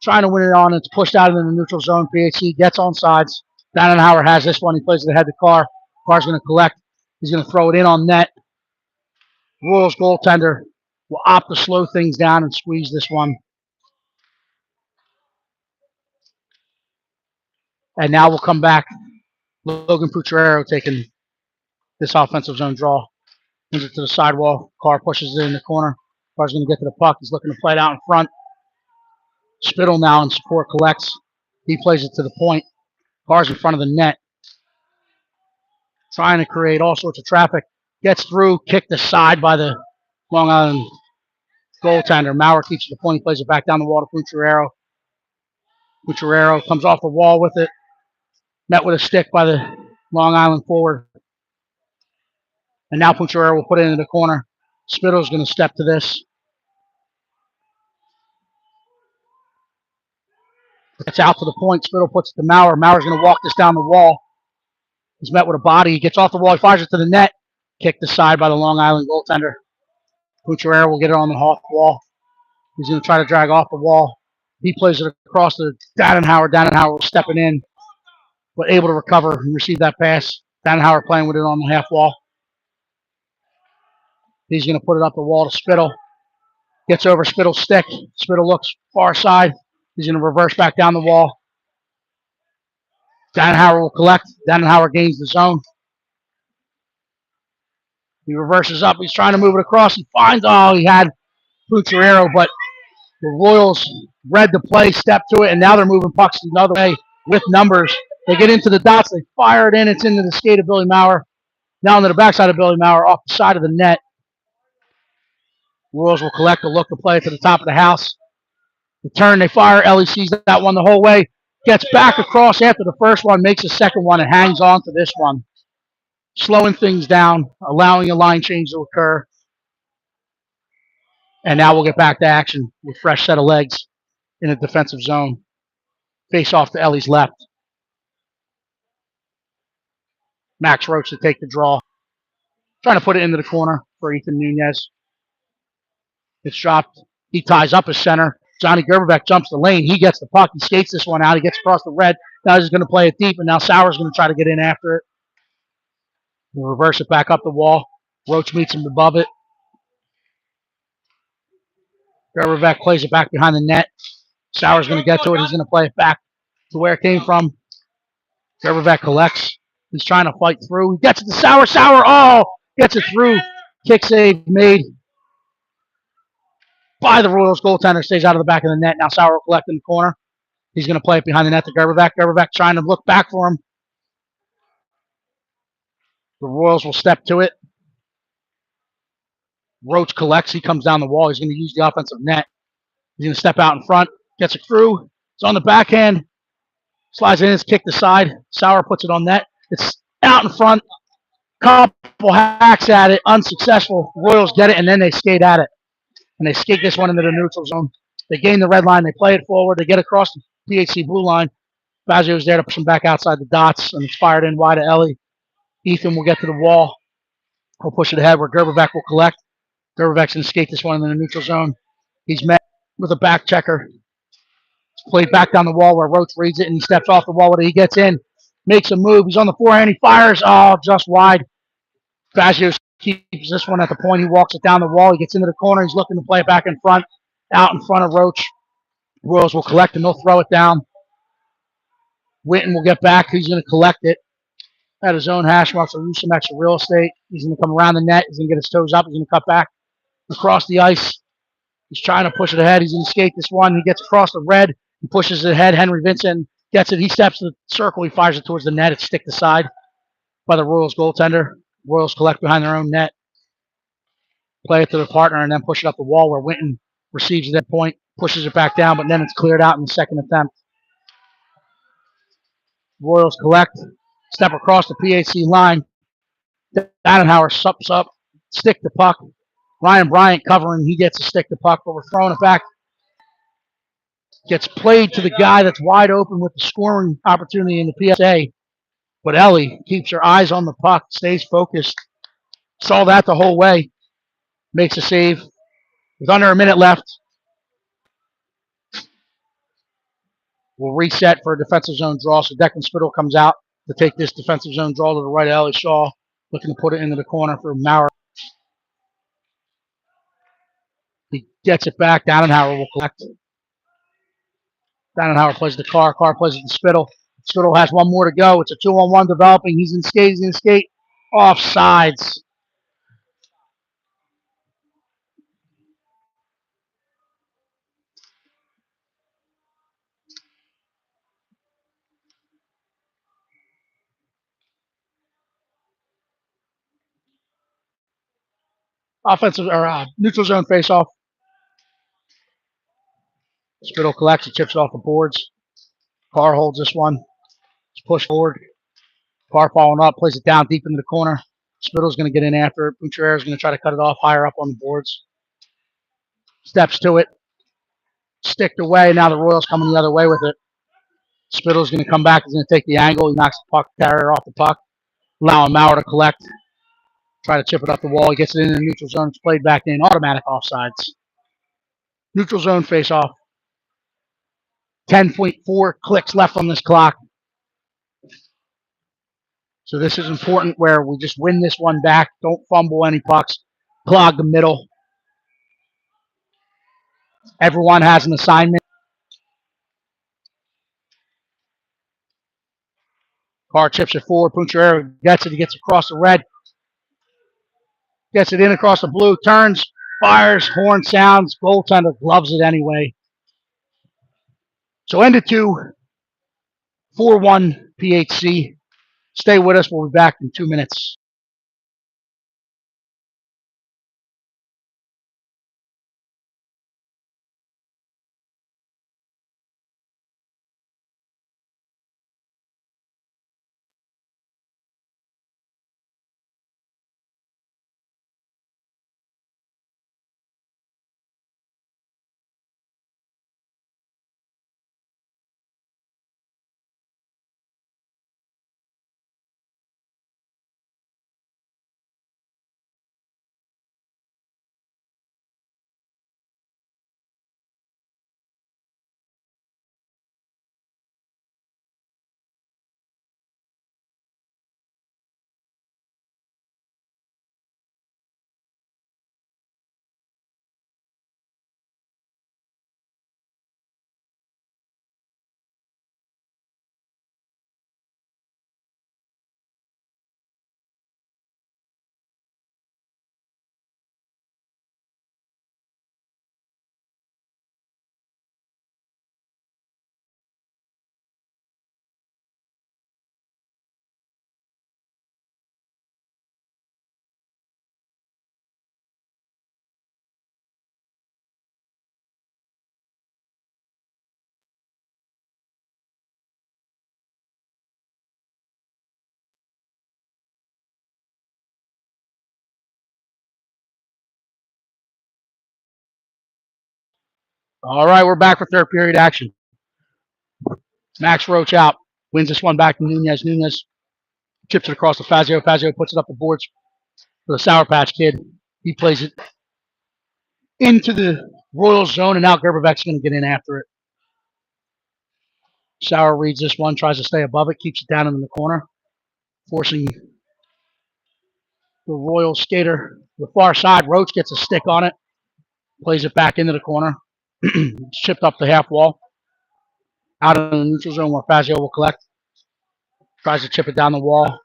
trying to win it on. It's pushed out into the neutral zone. PHC gets on sides. Dannenhauer has this one. He plays it ahead to Carr. Carr's going to collect. He's going to throw it in on net. Royals goaltender will opt to slow things down and squeeze this one. And now we'll come back. Logan Pucciarero taking this offensive zone draw. Moves it to the sidewall. Carr pushes it in the corner. Carr's going to get to the puck. He's looking to play it out in front. Spittle now in support collects. He plays it to the point. Carr's in front of the net. Trying to create all sorts of traffic. Gets through. Kicked aside by the Long Island goaltender. Maurer keeps it to the point. He plays it back down the wall to Pucciarero. Pucciarero comes off the wall with it. Met with a stick by the Long Island forward. And now Pucciarero will put it into the corner. Spittle's going to step to this. It's out to the point. Spittle puts it to Maurer. Maurer's going to walk this down the wall. He's met with a body. He gets off the wall. He fires it to the net. Kicked aside by the Long Island goaltender. Pucciarero will get it on the half wall. He's going to try to drag off the wall. He plays it across to Dannenhauer. Dannenhauer will step it in, but able to recover and receive that pass. Dannenhauer playing with it on the half wall. He's going to put it up the wall to Spittle. Gets over Spittle's stick. Spittle looks far side. He's going to reverse back down the wall. Dannenhauer will collect. Dannenhauer gains the zone. He reverses up. He's trying to move it across. He finds, he had Pucciarero, but the Royals read the play, stepped to it, and now they're moving pucks another way with numbers. They get into the dots. They fire it in. It's into the skate of Billy Maurer. Now into the backside of Billy Maurer off the side of the net. Royals will collect a look to play it to the top of the house. The turn, they fire. Ellie sees that one the whole way. Gets back across after the first one, makes the second one, and hangs on to this one. Slowing things down, allowing a line change to occur. And now we'll get back to action with a fresh set of legs in a defensive zone. Face off to Ellie's left. Max Roach to take the draw. Trying to put it into the corner for Ethan Nunez. It's dropped. He ties up his center. Johnny Gerberbeck jumps the lane. He gets the puck. He skates this one out. He gets across the red. Now he's going to play it deep, and now Sauer's going to try to get in after it. He'll reverse it back up the wall. Roach meets him above it. Gerberbeck plays it back behind the net. Sauer's going to get to it. He's going to play it back to where it came from. Gerberbeck collects. He's trying to fight through. He gets it to Sauer. Sauer, gets it through. Kick save made by the Royals goaltender. Stays out of the back of the net. Now Sauer will collect in the corner. He's going to play it behind the net to Gerberbeck. Gerberbeck trying to look back for him. The Royals will step to it. Roach collects. He comes down the wall. He's going to use the offensive net. He's going to step out in front. Gets it through. It's on the backhand. Slides in. It's kicked aside. Sauer puts it on net. It's out in front. Couple hacks at it. Unsuccessful. Royals get it, and then they skate at it. And they skate this one into the neutral zone. They gain the red line. They play it forward. They get across the PHC blue line. Fazio's there to push him back outside the dots, and it's fired in wide to Ellie. Ethan will get to the wall. He'll push it ahead where Gerberbeck will collect. Gerberbeck's going to skate this one in the neutral zone. He's met with a back checker. It's played back down the wall where Roach reads it, and he steps off the wall with it. He gets in, makes a move. He's on the forehand. He fires. Just wide. Fazio keeps this one at the point. He walks it down the wall. He gets into the corner. He's looking to play it back in front, out in front of Roach. Royals will collect, and they'll throw it down. Winton will get back. He's going to collect it at his own hash marks to lose some extra real estate. He's going to come around the net. He's going to get his toes up. He's going to cut back across the ice. He's trying to push it ahead. He's going to skate this one. He gets across the red. He pushes it ahead. Henry Vincent gets it. He steps to the circle. He fires it towards the net. It's sticked aside by the Royals goaltender. Royals collect behind their own net. Play it to the partner and then push it up the wall where Winton receives at that point, pushes it back down, but then it's cleared out in the second attempt. Royals collect, step across the PHC line. Dannenhauer sups up, stick the puck. Ryan Bryant covering, he gets to stick the puck, but we're throwing it back. Gets played to the guy that's wide open with the scoring opportunity in the PSA. But Ellie keeps her eyes on the puck, stays focused. Saw that the whole way. Makes a save. With under a minute left. We'll reset for a defensive zone draw. So Declan Spittle comes out to take this defensive zone draw to the right of Ellie Shaw, looking to put it into the corner for Maurer. He gets it back. Dannenhauer will collect. Dannenhauer plays the Carr. Carr plays it to Spittle. Spittle has one more to go. It's a 2-on-1 developing. He's in skate. He's in skate. Offsides. Offensive or neutral zone face-off. Spittle collects. He chips it off the boards. Carr holds this one. It's pushed forward. Carr following up. Plays it down deep into the corner. Spittle's going to get in after it. Bouchard is going to try to cut it off higher up on the boards. Steps to it. Sticked away. Now the Royals coming the other way with it. Spittle's going to come back. He's going to take the angle. He knocks the puck carrier off the puck. Allowing Maurer to collect. Try to chip it up the wall. He gets it in the neutral zone. It's played back in. Automatic offsides. Neutral zone face-off. 10.4 clicks left on this clock. So this is important where we just win this one back. Don't fumble any pucks. Clog the middle. Everyone has an assignment. Carr chips it forward. Punchero gets it. He gets across the red. Gets it in across the blue. Turns. Fires. Horn sounds. Goaltender gloves it anyway. So end it 4-1 PHC. Stay with us. We'll be back in 2 minutes. All right, we're back for third period action. Max Roach out. Wins this one back to Nunez. Nunez chips it across to Fazio. Fazio puts it up the boards for the Sour Patch Kid. He plays it into the Royals zone, and now Gerbevek's going to get in after it. Sauer reads this one, tries to stay above it, keeps it down in the corner, forcing the Royal skater to the far side. Roach gets a stick on it, plays it back into the corner. Chipped up the half wall. Out in the neutral zone where Fazio will collect. Tries to chip it down the wall.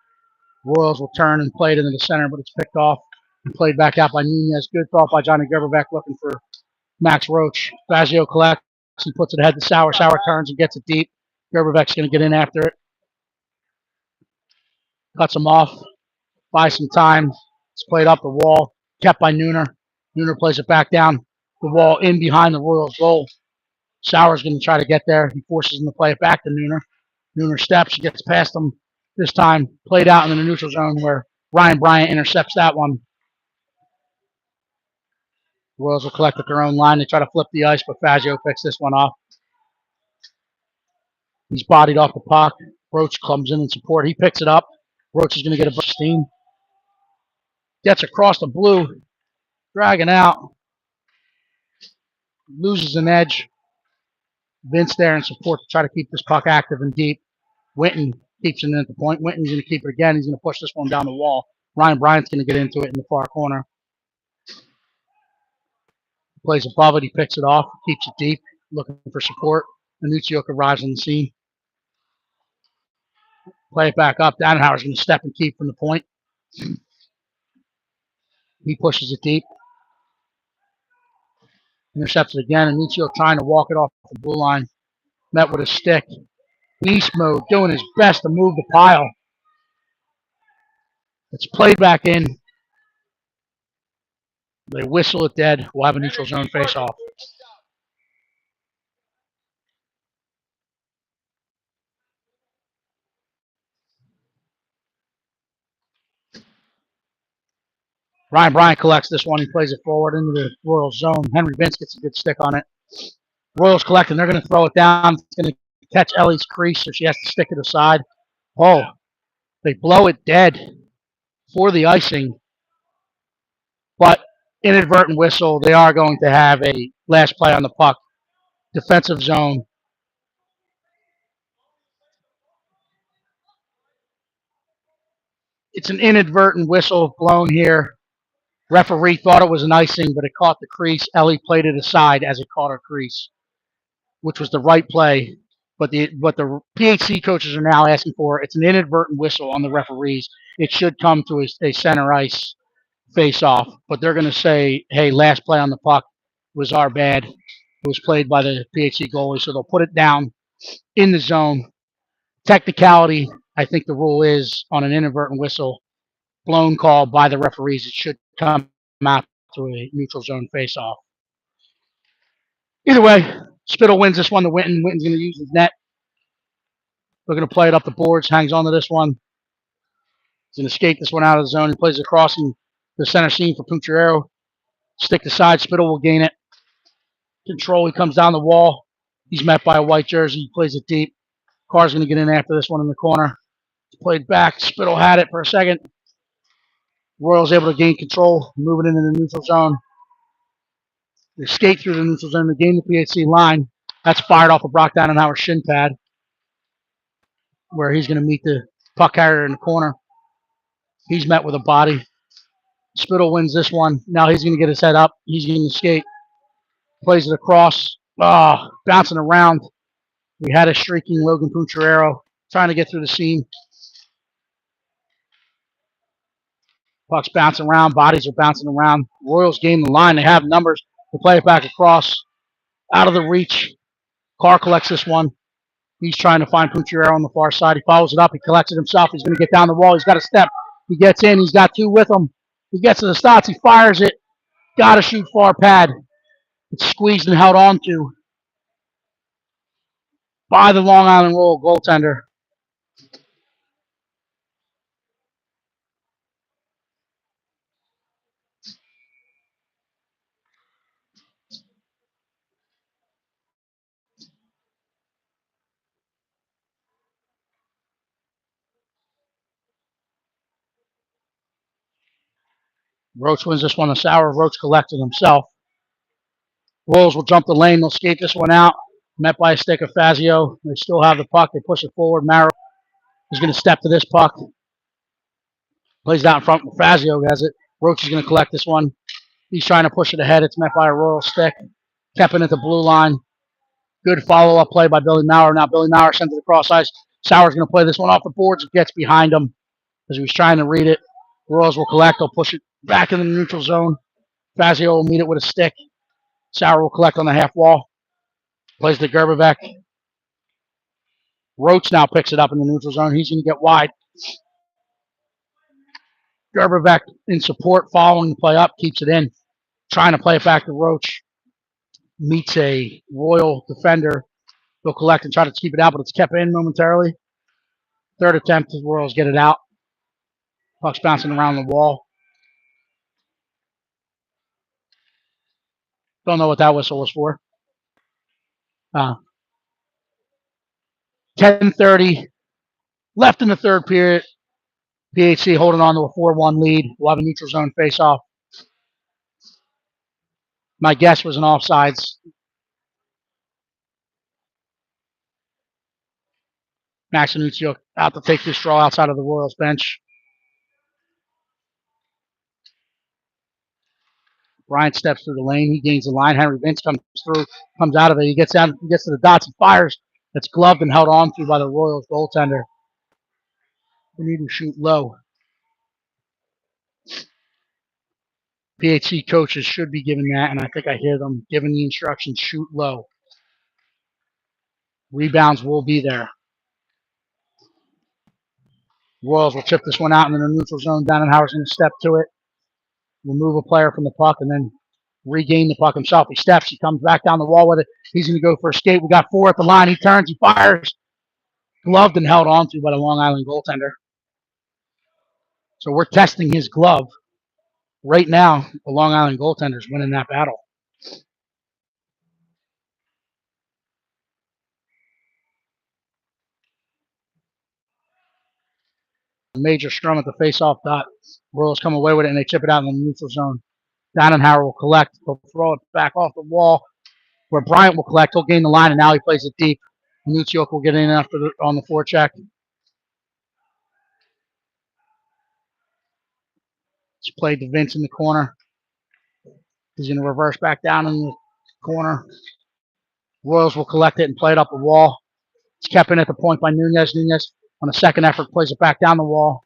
Royals will turn and play it into the center, but it's picked off and played back out by Nunez. Good thought by Johnny Gerbevek looking for Max Roach. Fazio collects. He puts it ahead to Sauer. Sauer turns and gets it deep. Gerbevek's going to get in after it. Cuts him off. Buys some time. It's played up the wall. Kept by Nooner. Nooner plays it back down the wall in behind the Royals goal. Sauer's going to try to get there. He forces him to play it back to Nooner. Nooner steps. He gets past him. This time played out in the neutral zone where Ryan Bryant intercepts that one. The Royals will collect at their own line. They try to flip the ice, but Fazio picks this one off. He's bodied off the puck. Roach comes in support. He picks it up. Roach is going to get a bunch of steam. Gets across the blue. Dragging out. Loses an edge. Vince there in support to try to keep this puck active and deep. Winton keeps it in at the point. Winton's going to keep it again. He's going to push this one down the wall. Ryan Bryant's going to get into it in the far corner. Plays above it. He picks it off. Keeps it deep. Looking for support. Minuccio arrives on the scene. Play it back up. Dannenhauer's going to step and keep from the point. He pushes it deep. Intercepts it again. And Minuccio trying to walk it off the blue line. Met with a stick. Beast mode, doing his best to move the pile. It's played back in. They whistle it dead. We'll have a neutral zone face-off. Ryan Bryant collects this one. He plays it forward into the Royals zone. Henry Vince gets a good stick on it. Royals collecting. They're going to throw it down. It's going to catch Ellie's crease, so she has to stick it aside. Oh, they blow it dead for the icing. But inadvertent whistle. They are going to have a last play on the puck. Defensive zone. It's an inadvertent whistle blown here. Referee thought it was an icing, but it caught the crease. Ellie played it aside as it caught her crease, which was the right play. But the PHC coaches are now asking for it's an inadvertent whistle on the referees. It should come to a center ice face-off. But they're going to say, hey, last play on the puck was our bad. It was played by the PHC goalie, so they'll put it down in the zone. Technicality, I think the rule is on an inadvertent whistle, blown call by the referees, it should come out to a neutral zone face-off. Either way, Spittle wins this one to Winton. Winton's going to use his net. They're going to play it up the boards, hangs on to this one. He's going to skate this one out of the zone. He plays it across in the center seam for Pucciarero. Stick to side. Spittle will gain it. Control. He comes down the wall. He's met by a white jersey. He plays it deep. Carr's going to get in after this one in the corner. It's played back. Spittle had it for a second. Royals able to gain control, move it into the neutral zone. They skate through the neutral zone. They gain the PHC line. That's fired off of Brock Dannenhauer's shin pad, where he's going to meet the puck carrier in the corner. He's met with a body. Spittle wins this one. Now he's going to get his head up. He's going to skate. Plays it across. Bouncing around. We had a streaking Logan Pucciarero trying to get through the seam. Puck's bouncing around. Bodies are bouncing around. Royals gain the line. They have numbers. They play it back across. Out of the reach. Carr collects this one. He's trying to find Pucciarero on the far side. He follows it up. He collects it himself. He's going to get down the wall. He's got a step. He gets in. He's got two with him. He gets to the stots. He fires it. Got to shoot far pad. It's squeezed and held on to by the Long Island Royal goaltender. Roach wins this one to Sauer. Roach collected himself. Royals will jump the lane. They'll skate this one out. Met by a stick of Fazio. They still have the puck. They push it forward. Marrow is going to step to this puck. Plays it out in front. Fazio has it. Roach is going to collect this one. He's trying to push it ahead. It's met by a Royal stick. Kept it at the blue line. Good follow-up play by Billy Maurer. Now Billy Maurer sends it across ice. Sauer's going to play this one off the boards. It gets behind him as he was trying to read it. Royals will collect. They'll push it back in the neutral zone. Fazio will meet it with a stick. Sauer will collect on the half wall. Plays to Gerbevec. Roach now picks it up in the neutral zone. He's going to get wide. Gerbevec in support, following the play up, keeps it in. Trying to play it back to Roach. Meets a Royal defender. They'll collect and try to keep it out, but it's kept in momentarily. Third attempt, the Royals get it out. Puck's bouncing around the wall. Don't know what that whistle was for. 10:30 left in the third period. PHC holding on to a 4-1 lead. We'll have a neutral zone face-off. My guess was an offsides. Max Anuccio out to take this draw outside of the Royals bench. Bryant steps through the lane. He gains the line. Henry Vince comes through, comes out of it. He gets out, he gets to the dots and fires. That's gloved and held on to by the Royals goaltender. We need to shoot low. PHC coaches should be giving that, and I think I hear them giving the instructions, shoot low. Rebounds will be there. Royals will chip this one out in the neutral zone. Dannenhauer's going to step to it, remove a player from the puck, and then regain the puck himself. He steps, he comes back down the wall with it. He's going to go for a skate. We got 4 at the line. He turns, he fires. Gloved and held on to by the Long Island goaltender. So we're testing his glove. Right now, the Long Island goaltender is winning that battle. Major scrum at the face-off dot. Royals come away with it, and they chip it out in the neutral zone. Dannenhauer will collect. He'll throw it back off the wall where Bryant will collect. He'll gain the line, and now he plays it deep. Nuccio will get in after on the forecheck. It's played to Vince in the corner. He's going to reverse back down in the corner. Royals will collect it and play it up the wall. It's kept in at the point by Nunez. Nunez, on a second effort, plays it back down the wall.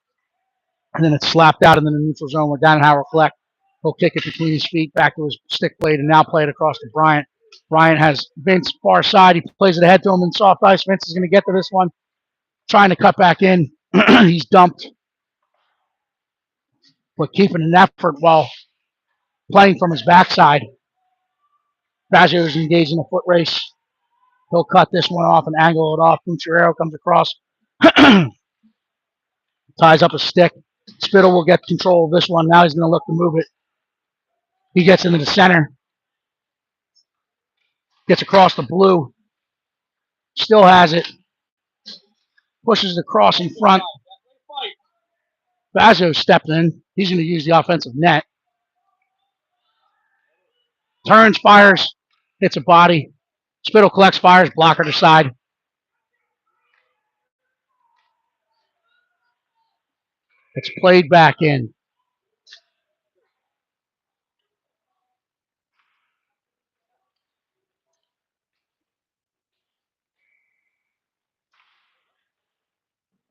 And then it's slapped out into the neutral zone where Dannenhauer will collect. He'll kick it between his feet back to his stick blade and now play it across to Bryant. Bryant has Vince far side. He plays it ahead to him in soft ice. Vince is going to get to this one. Trying to cut back in. He's dumped. But keeping an effort while playing from his backside. Fazio is engaged in a foot race. He'll cut this one off and angle it off. Pucciarero comes across. Ties up a stick. Spittle will get control of this one. Now he's going to look to move it. He gets into the center. Gets across the blue. Still has it. Pushes the cross in front. Fazio stepped in. He's going to use the offensive net. Turns, fires, hits a body. Spittle collects, fires, blocker to side. It's played back in.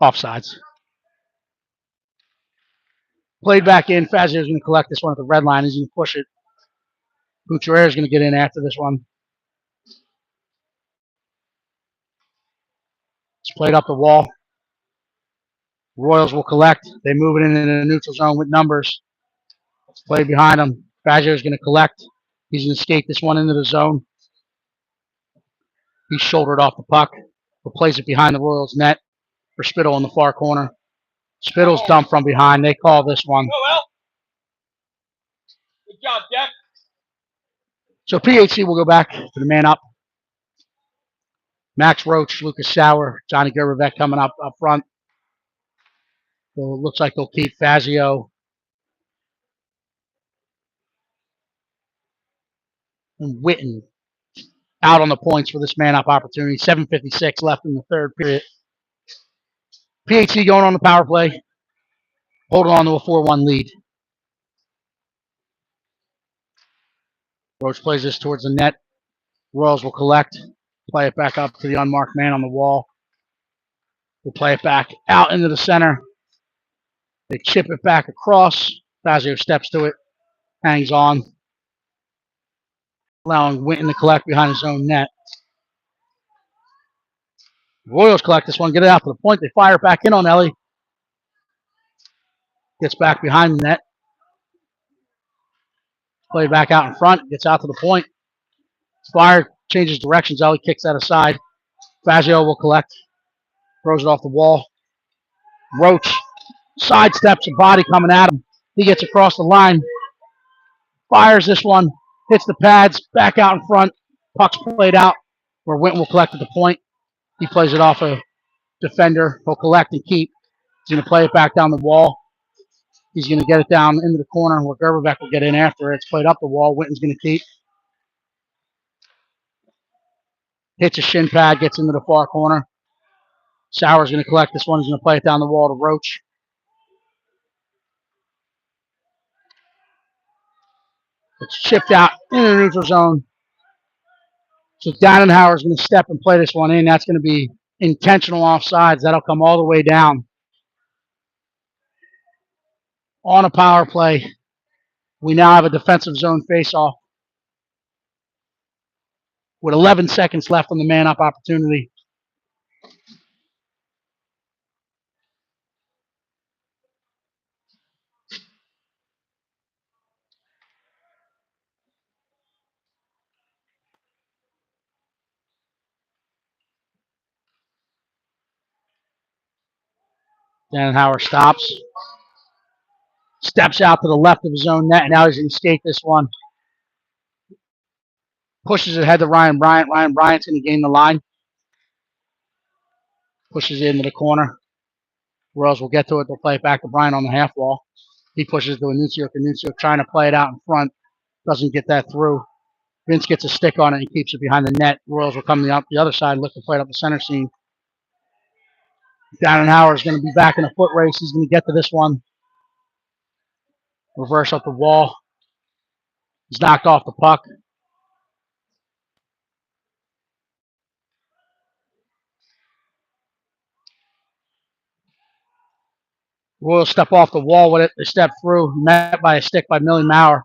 Offsides. Played back in. Fazio is going to collect this one at the red line. He's going to push it. Pucciarero is going to get in after this one. It's played up the wall. Royals will collect. They move it into the neutral zone with numbers. It's played behind him. Fazio is going to collect. He's going to skate this one into the zone. He shouldered off the puck. But plays it behind the Royals net for Spittle in the far corner. Spittle's dumped from behind. They call this one. Go, well. Good job, Jeff. So PHC will go back to the man up. Max Roach, Lucas Sauer, Johnny Gerbeck coming up front. So it looks like they'll keep Fazio and Witten out on the points for this man-up opportunity. 7:56 left in the third period. PHC going on the power play, holding on to a 4-1 lead. Roach plays this towards the net. Royals will collect, play it back up to the unmarked man on the wall. We'll play it back out into the center. They chip it back across. Fazio steps to it, hangs on, allowing Winton to collect behind his own net. Royals collect this one, get it out to the point. They fire it back in on Ellie. Gets back behind the net. Play back out in front, gets out to the point. Fire changes directions. Ellie kicks that aside. Fazio will collect, throws it off the wall. Roach sidesteps a body coming at him. He gets across the line, fires this one, hits the pads, back out in front. Puck's played out where Winton will collect at the point. He plays it off a defender. He'll collect and keep. He's going to play it back down the wall. He's going to get it down into the corner where Gerbeck will get in after it. It's played up the wall. Winton's going to keep. Hits a shin pad, gets into the far corner. Sauer's going to collect this one. He's going to play it down the wall to Roach. It's chipped out in the neutral zone. So Dannenhauer's going to step and play this one in. That's going to be intentional offsides. That'll come all the way down. On a power play, we now have a defensive zone faceoff with 11 seconds left on the man-up opportunity. Dannenhauer stops. Steps out to the left of his own net, and now he's going to skate this one. Pushes it ahead to Ryan Bryant. Ryan Bryant's going to gain the line. Pushes it into the corner. Royals will get to it. They'll play it back to Bryant on the half wall. He pushes to Anucio. Anucio trying to play it out in front. Doesn't get that through. Vince gets a stick on it and keeps it behind the net. Royals will come the other side, look to play it up the center seam. Dannenhauer is going to be back in a foot race. He's going to get to this one. Reverse up the wall. He's knocked off the puck. Royals step off the wall with it. They step through, met by a stick by Millie Maurer.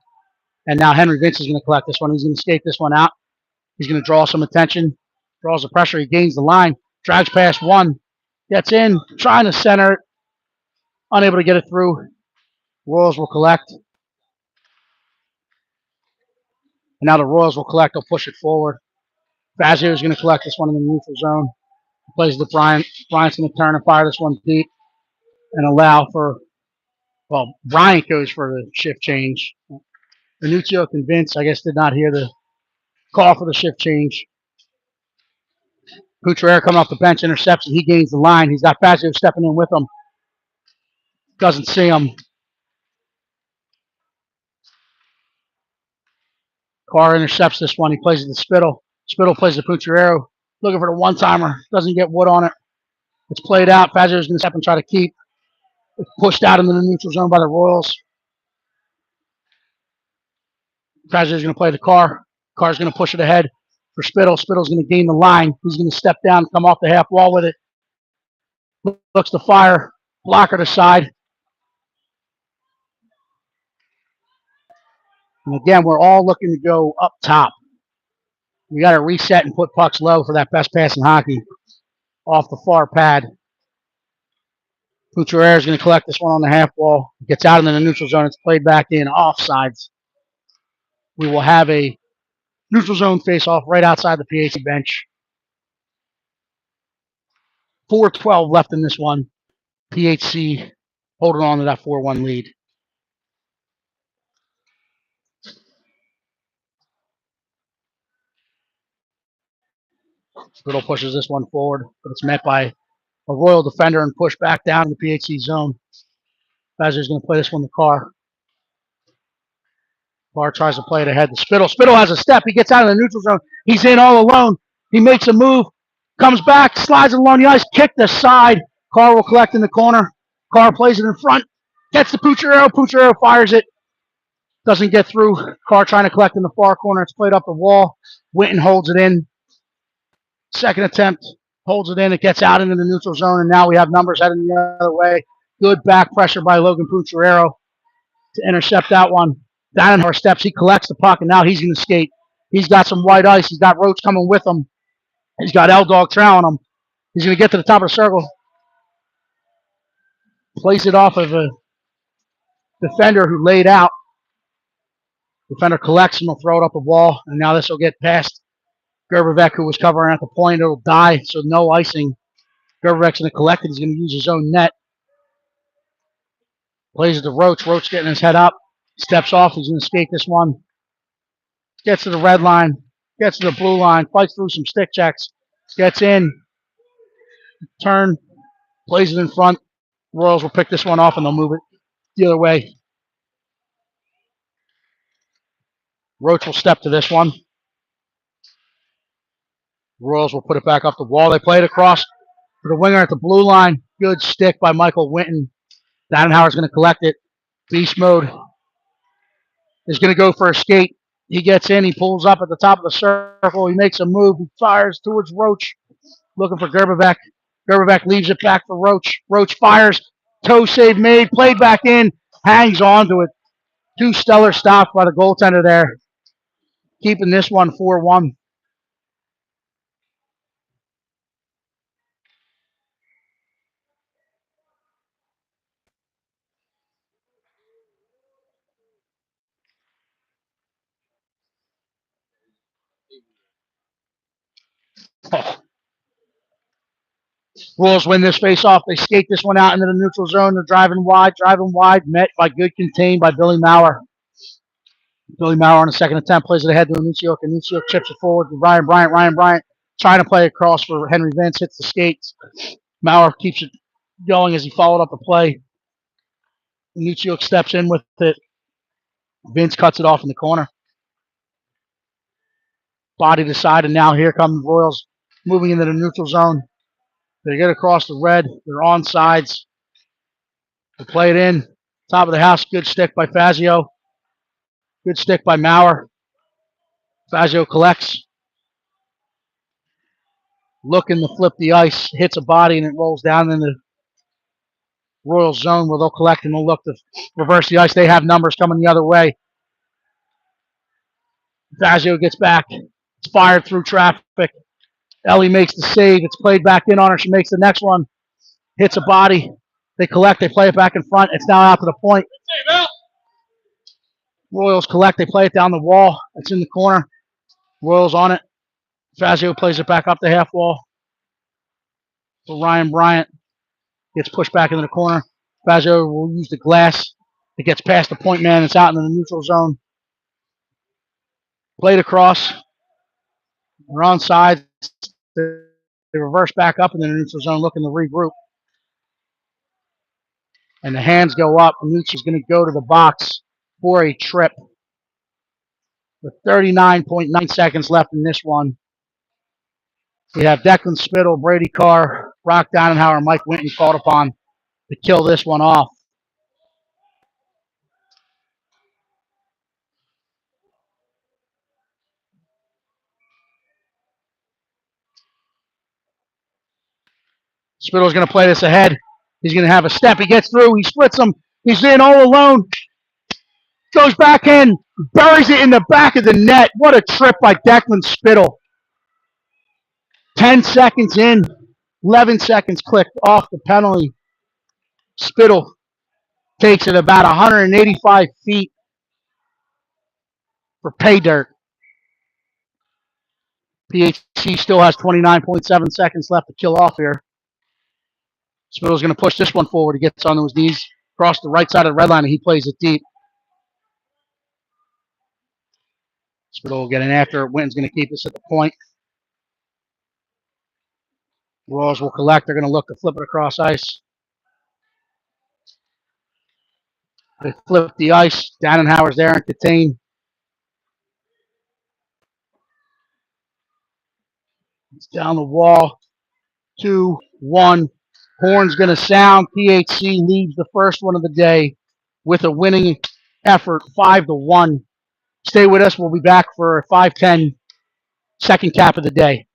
And now Henry Vince is going to collect this one. He's going to skate this one out. He's going to draw some attention. Draws the pressure. He gains the line. Drags past one. Gets in. Trying to center it. Unable to get it through. Royals will collect. And now the Royals will collect. They'll push it forward. Fazio is going to collect this one in the neutral zone. Plays to Bryant. Bryant's going to turn and fire this one deep and allow for, well, Bryant goes for the shift change. Anucio and Vince, I guess, did not hear the call for the shift change. Couturier coming off the bench, intercepts it. He gains the line. He's got Fazio stepping in with him. Doesn't see him. Carr intercepts this one. He plays it to Spittle. Spittle plays to Couturier. Looking for the one-timer. Doesn't get wood on it. It's played out. Fazio's going to step and try to keep. It's pushed out into the neutral zone by the Royals. Fazio's going to play the Carr. Carr's going to push it ahead for Spittle. Spittle's going to gain the line. He's going to step down, come off the half wall with it. Looks to fire. Blocker to side. And again, we're all looking to go up top. We got to reset and put pucks low for that best pass in hockey. Off the far pad. Couturier is going to collect this one on the half wall. Gets out into the neutral zone. It's played back in offsides. We will have a neutral zone face-off right outside the PHC bench. 4:12 left in this one. PHC holding on to that 4-1 lead. Spittle pushes this one forward, but it's met by a Royal defender and pushed back down in the PHC zone. Fazio's going to play this one to Carr. Carr tries to play it ahead to Spittle. Spittle has a step. He gets out of the neutral zone. He's in all alone. He makes a move, comes back, slides it along the ice, kicked aside. Carr will collect in the corner. Carr plays it in front, gets the Couturier. Couturier fires it. Doesn't get through. Carr trying to collect in the far corner. It's played up the wall. Winton holds it in. Second attempt, holds it in. It gets out into the neutral zone, and now we have numbers heading the other way. Good back pressure by Logan Couturier to intercept that one. Dannenhauer steps. He collects the puck, and now he's going to skate. He's got some white ice. He's got Roach coming with him. He's got L-Dog trailing him. He's going to get to the top of the circle. Plays it off of a defender who laid out. Defender collects and will throw it up the wall. And now this will get past Gerbevec, who was covering at the point. It'll die, so no icing. Gerbevec's going to collect it. He's going to use his own net. Plays it to Roach. Roach getting his head up. Steps off. He's going to skate this one. Gets to the red line. Gets to the blue line. Fights through some stick checks. Gets in. Turn. Plays it in front. Royals will pick this one off and they'll move it the other way. Roach will step to this one. Royals will put it back up the wall. They play it across. For the winger at the blue line, good stick by Michael Winton. Dannenhauer's going to collect it. Beast mode is going to go for a skate. He gets in. He pulls up at the top of the circle. He makes a move. He fires towards Roach, looking for Gerberbeck. Gerberbeck leaves it back for Roach. Roach fires. Toe save made. Played back in. Hangs on to it. Two stellar stops by the goaltender there. Keeping this one 4-1. Royals win this face-off. They skate this one out into the neutral zone. They're driving wide, met by good contain by Billy Maurer. Billy Maurer on the second attempt plays it ahead to Anuccio. Anuccio chips it forward to Ryan Bryant. Ryan Bryant trying to play across for Henry Vince. Hits the skates. Maurer keeps it going as he followed up the play. Anuccio steps in with it. Vince cuts it off in the corner. Body to side, and now here come the Royals moving into the neutral zone. They get across the red. They're on sides. They play it in. Top of the house. Good stick by Fazio. Good stick by Maurer. Fazio collects. Looking to flip the ice. Hits a body, and it rolls down in the Royal zone where they'll collect and they'll look to reverse the ice. They have numbers coming the other way. Fazio gets back. It's fired through traffic. Ellie makes the save. It's played back in on her. She makes the next one. Hits a body. They collect. They play it back in front. It's now out to the point. Royals collect. They play it down the wall. It's in the corner. Royals on it. Fazio plays it back up the half wall. So Ryan Bryant gets pushed back into the corner. Fazio will use the glass. It gets past the point man. It's out in the neutral zone. Played across. They're on sides. They reverse back up in the neutral zone looking to regroup. And the hands go up. Nucci's going to go to the box for a trip. With 39.9 seconds left in this one. We have Declan Spittle, Brady Carr, Brock Dannenhauer, and Mike Winton called upon to kill this one off. Spittle's going to play this ahead. He's going to have a step. He gets through. He splits him. He's in all alone. Goes back in. Buries it in the back of the net. What a trip by Declan Spittle. 10 seconds in. 11 seconds clicked off the penalty. Spittle takes it about 185 feet for pay dirt. PHC still has 29.7 seconds left to kill off here. Spittle's going to push this one forward. He gets onto his knees, across the right side of the red line, and he plays it deep. Spittle will get in after it. Winton's going to keep this at the point. Royals will collect. They're going to look to flip it across ice. They flip the ice. Dannenhauer's there and contain. It's down the wall. 2-1. Horn's going to sound. PHC leads the first one of the day with a winning effort, 5-1. Stay with us. We'll be back for a 5:10 second cap of the day.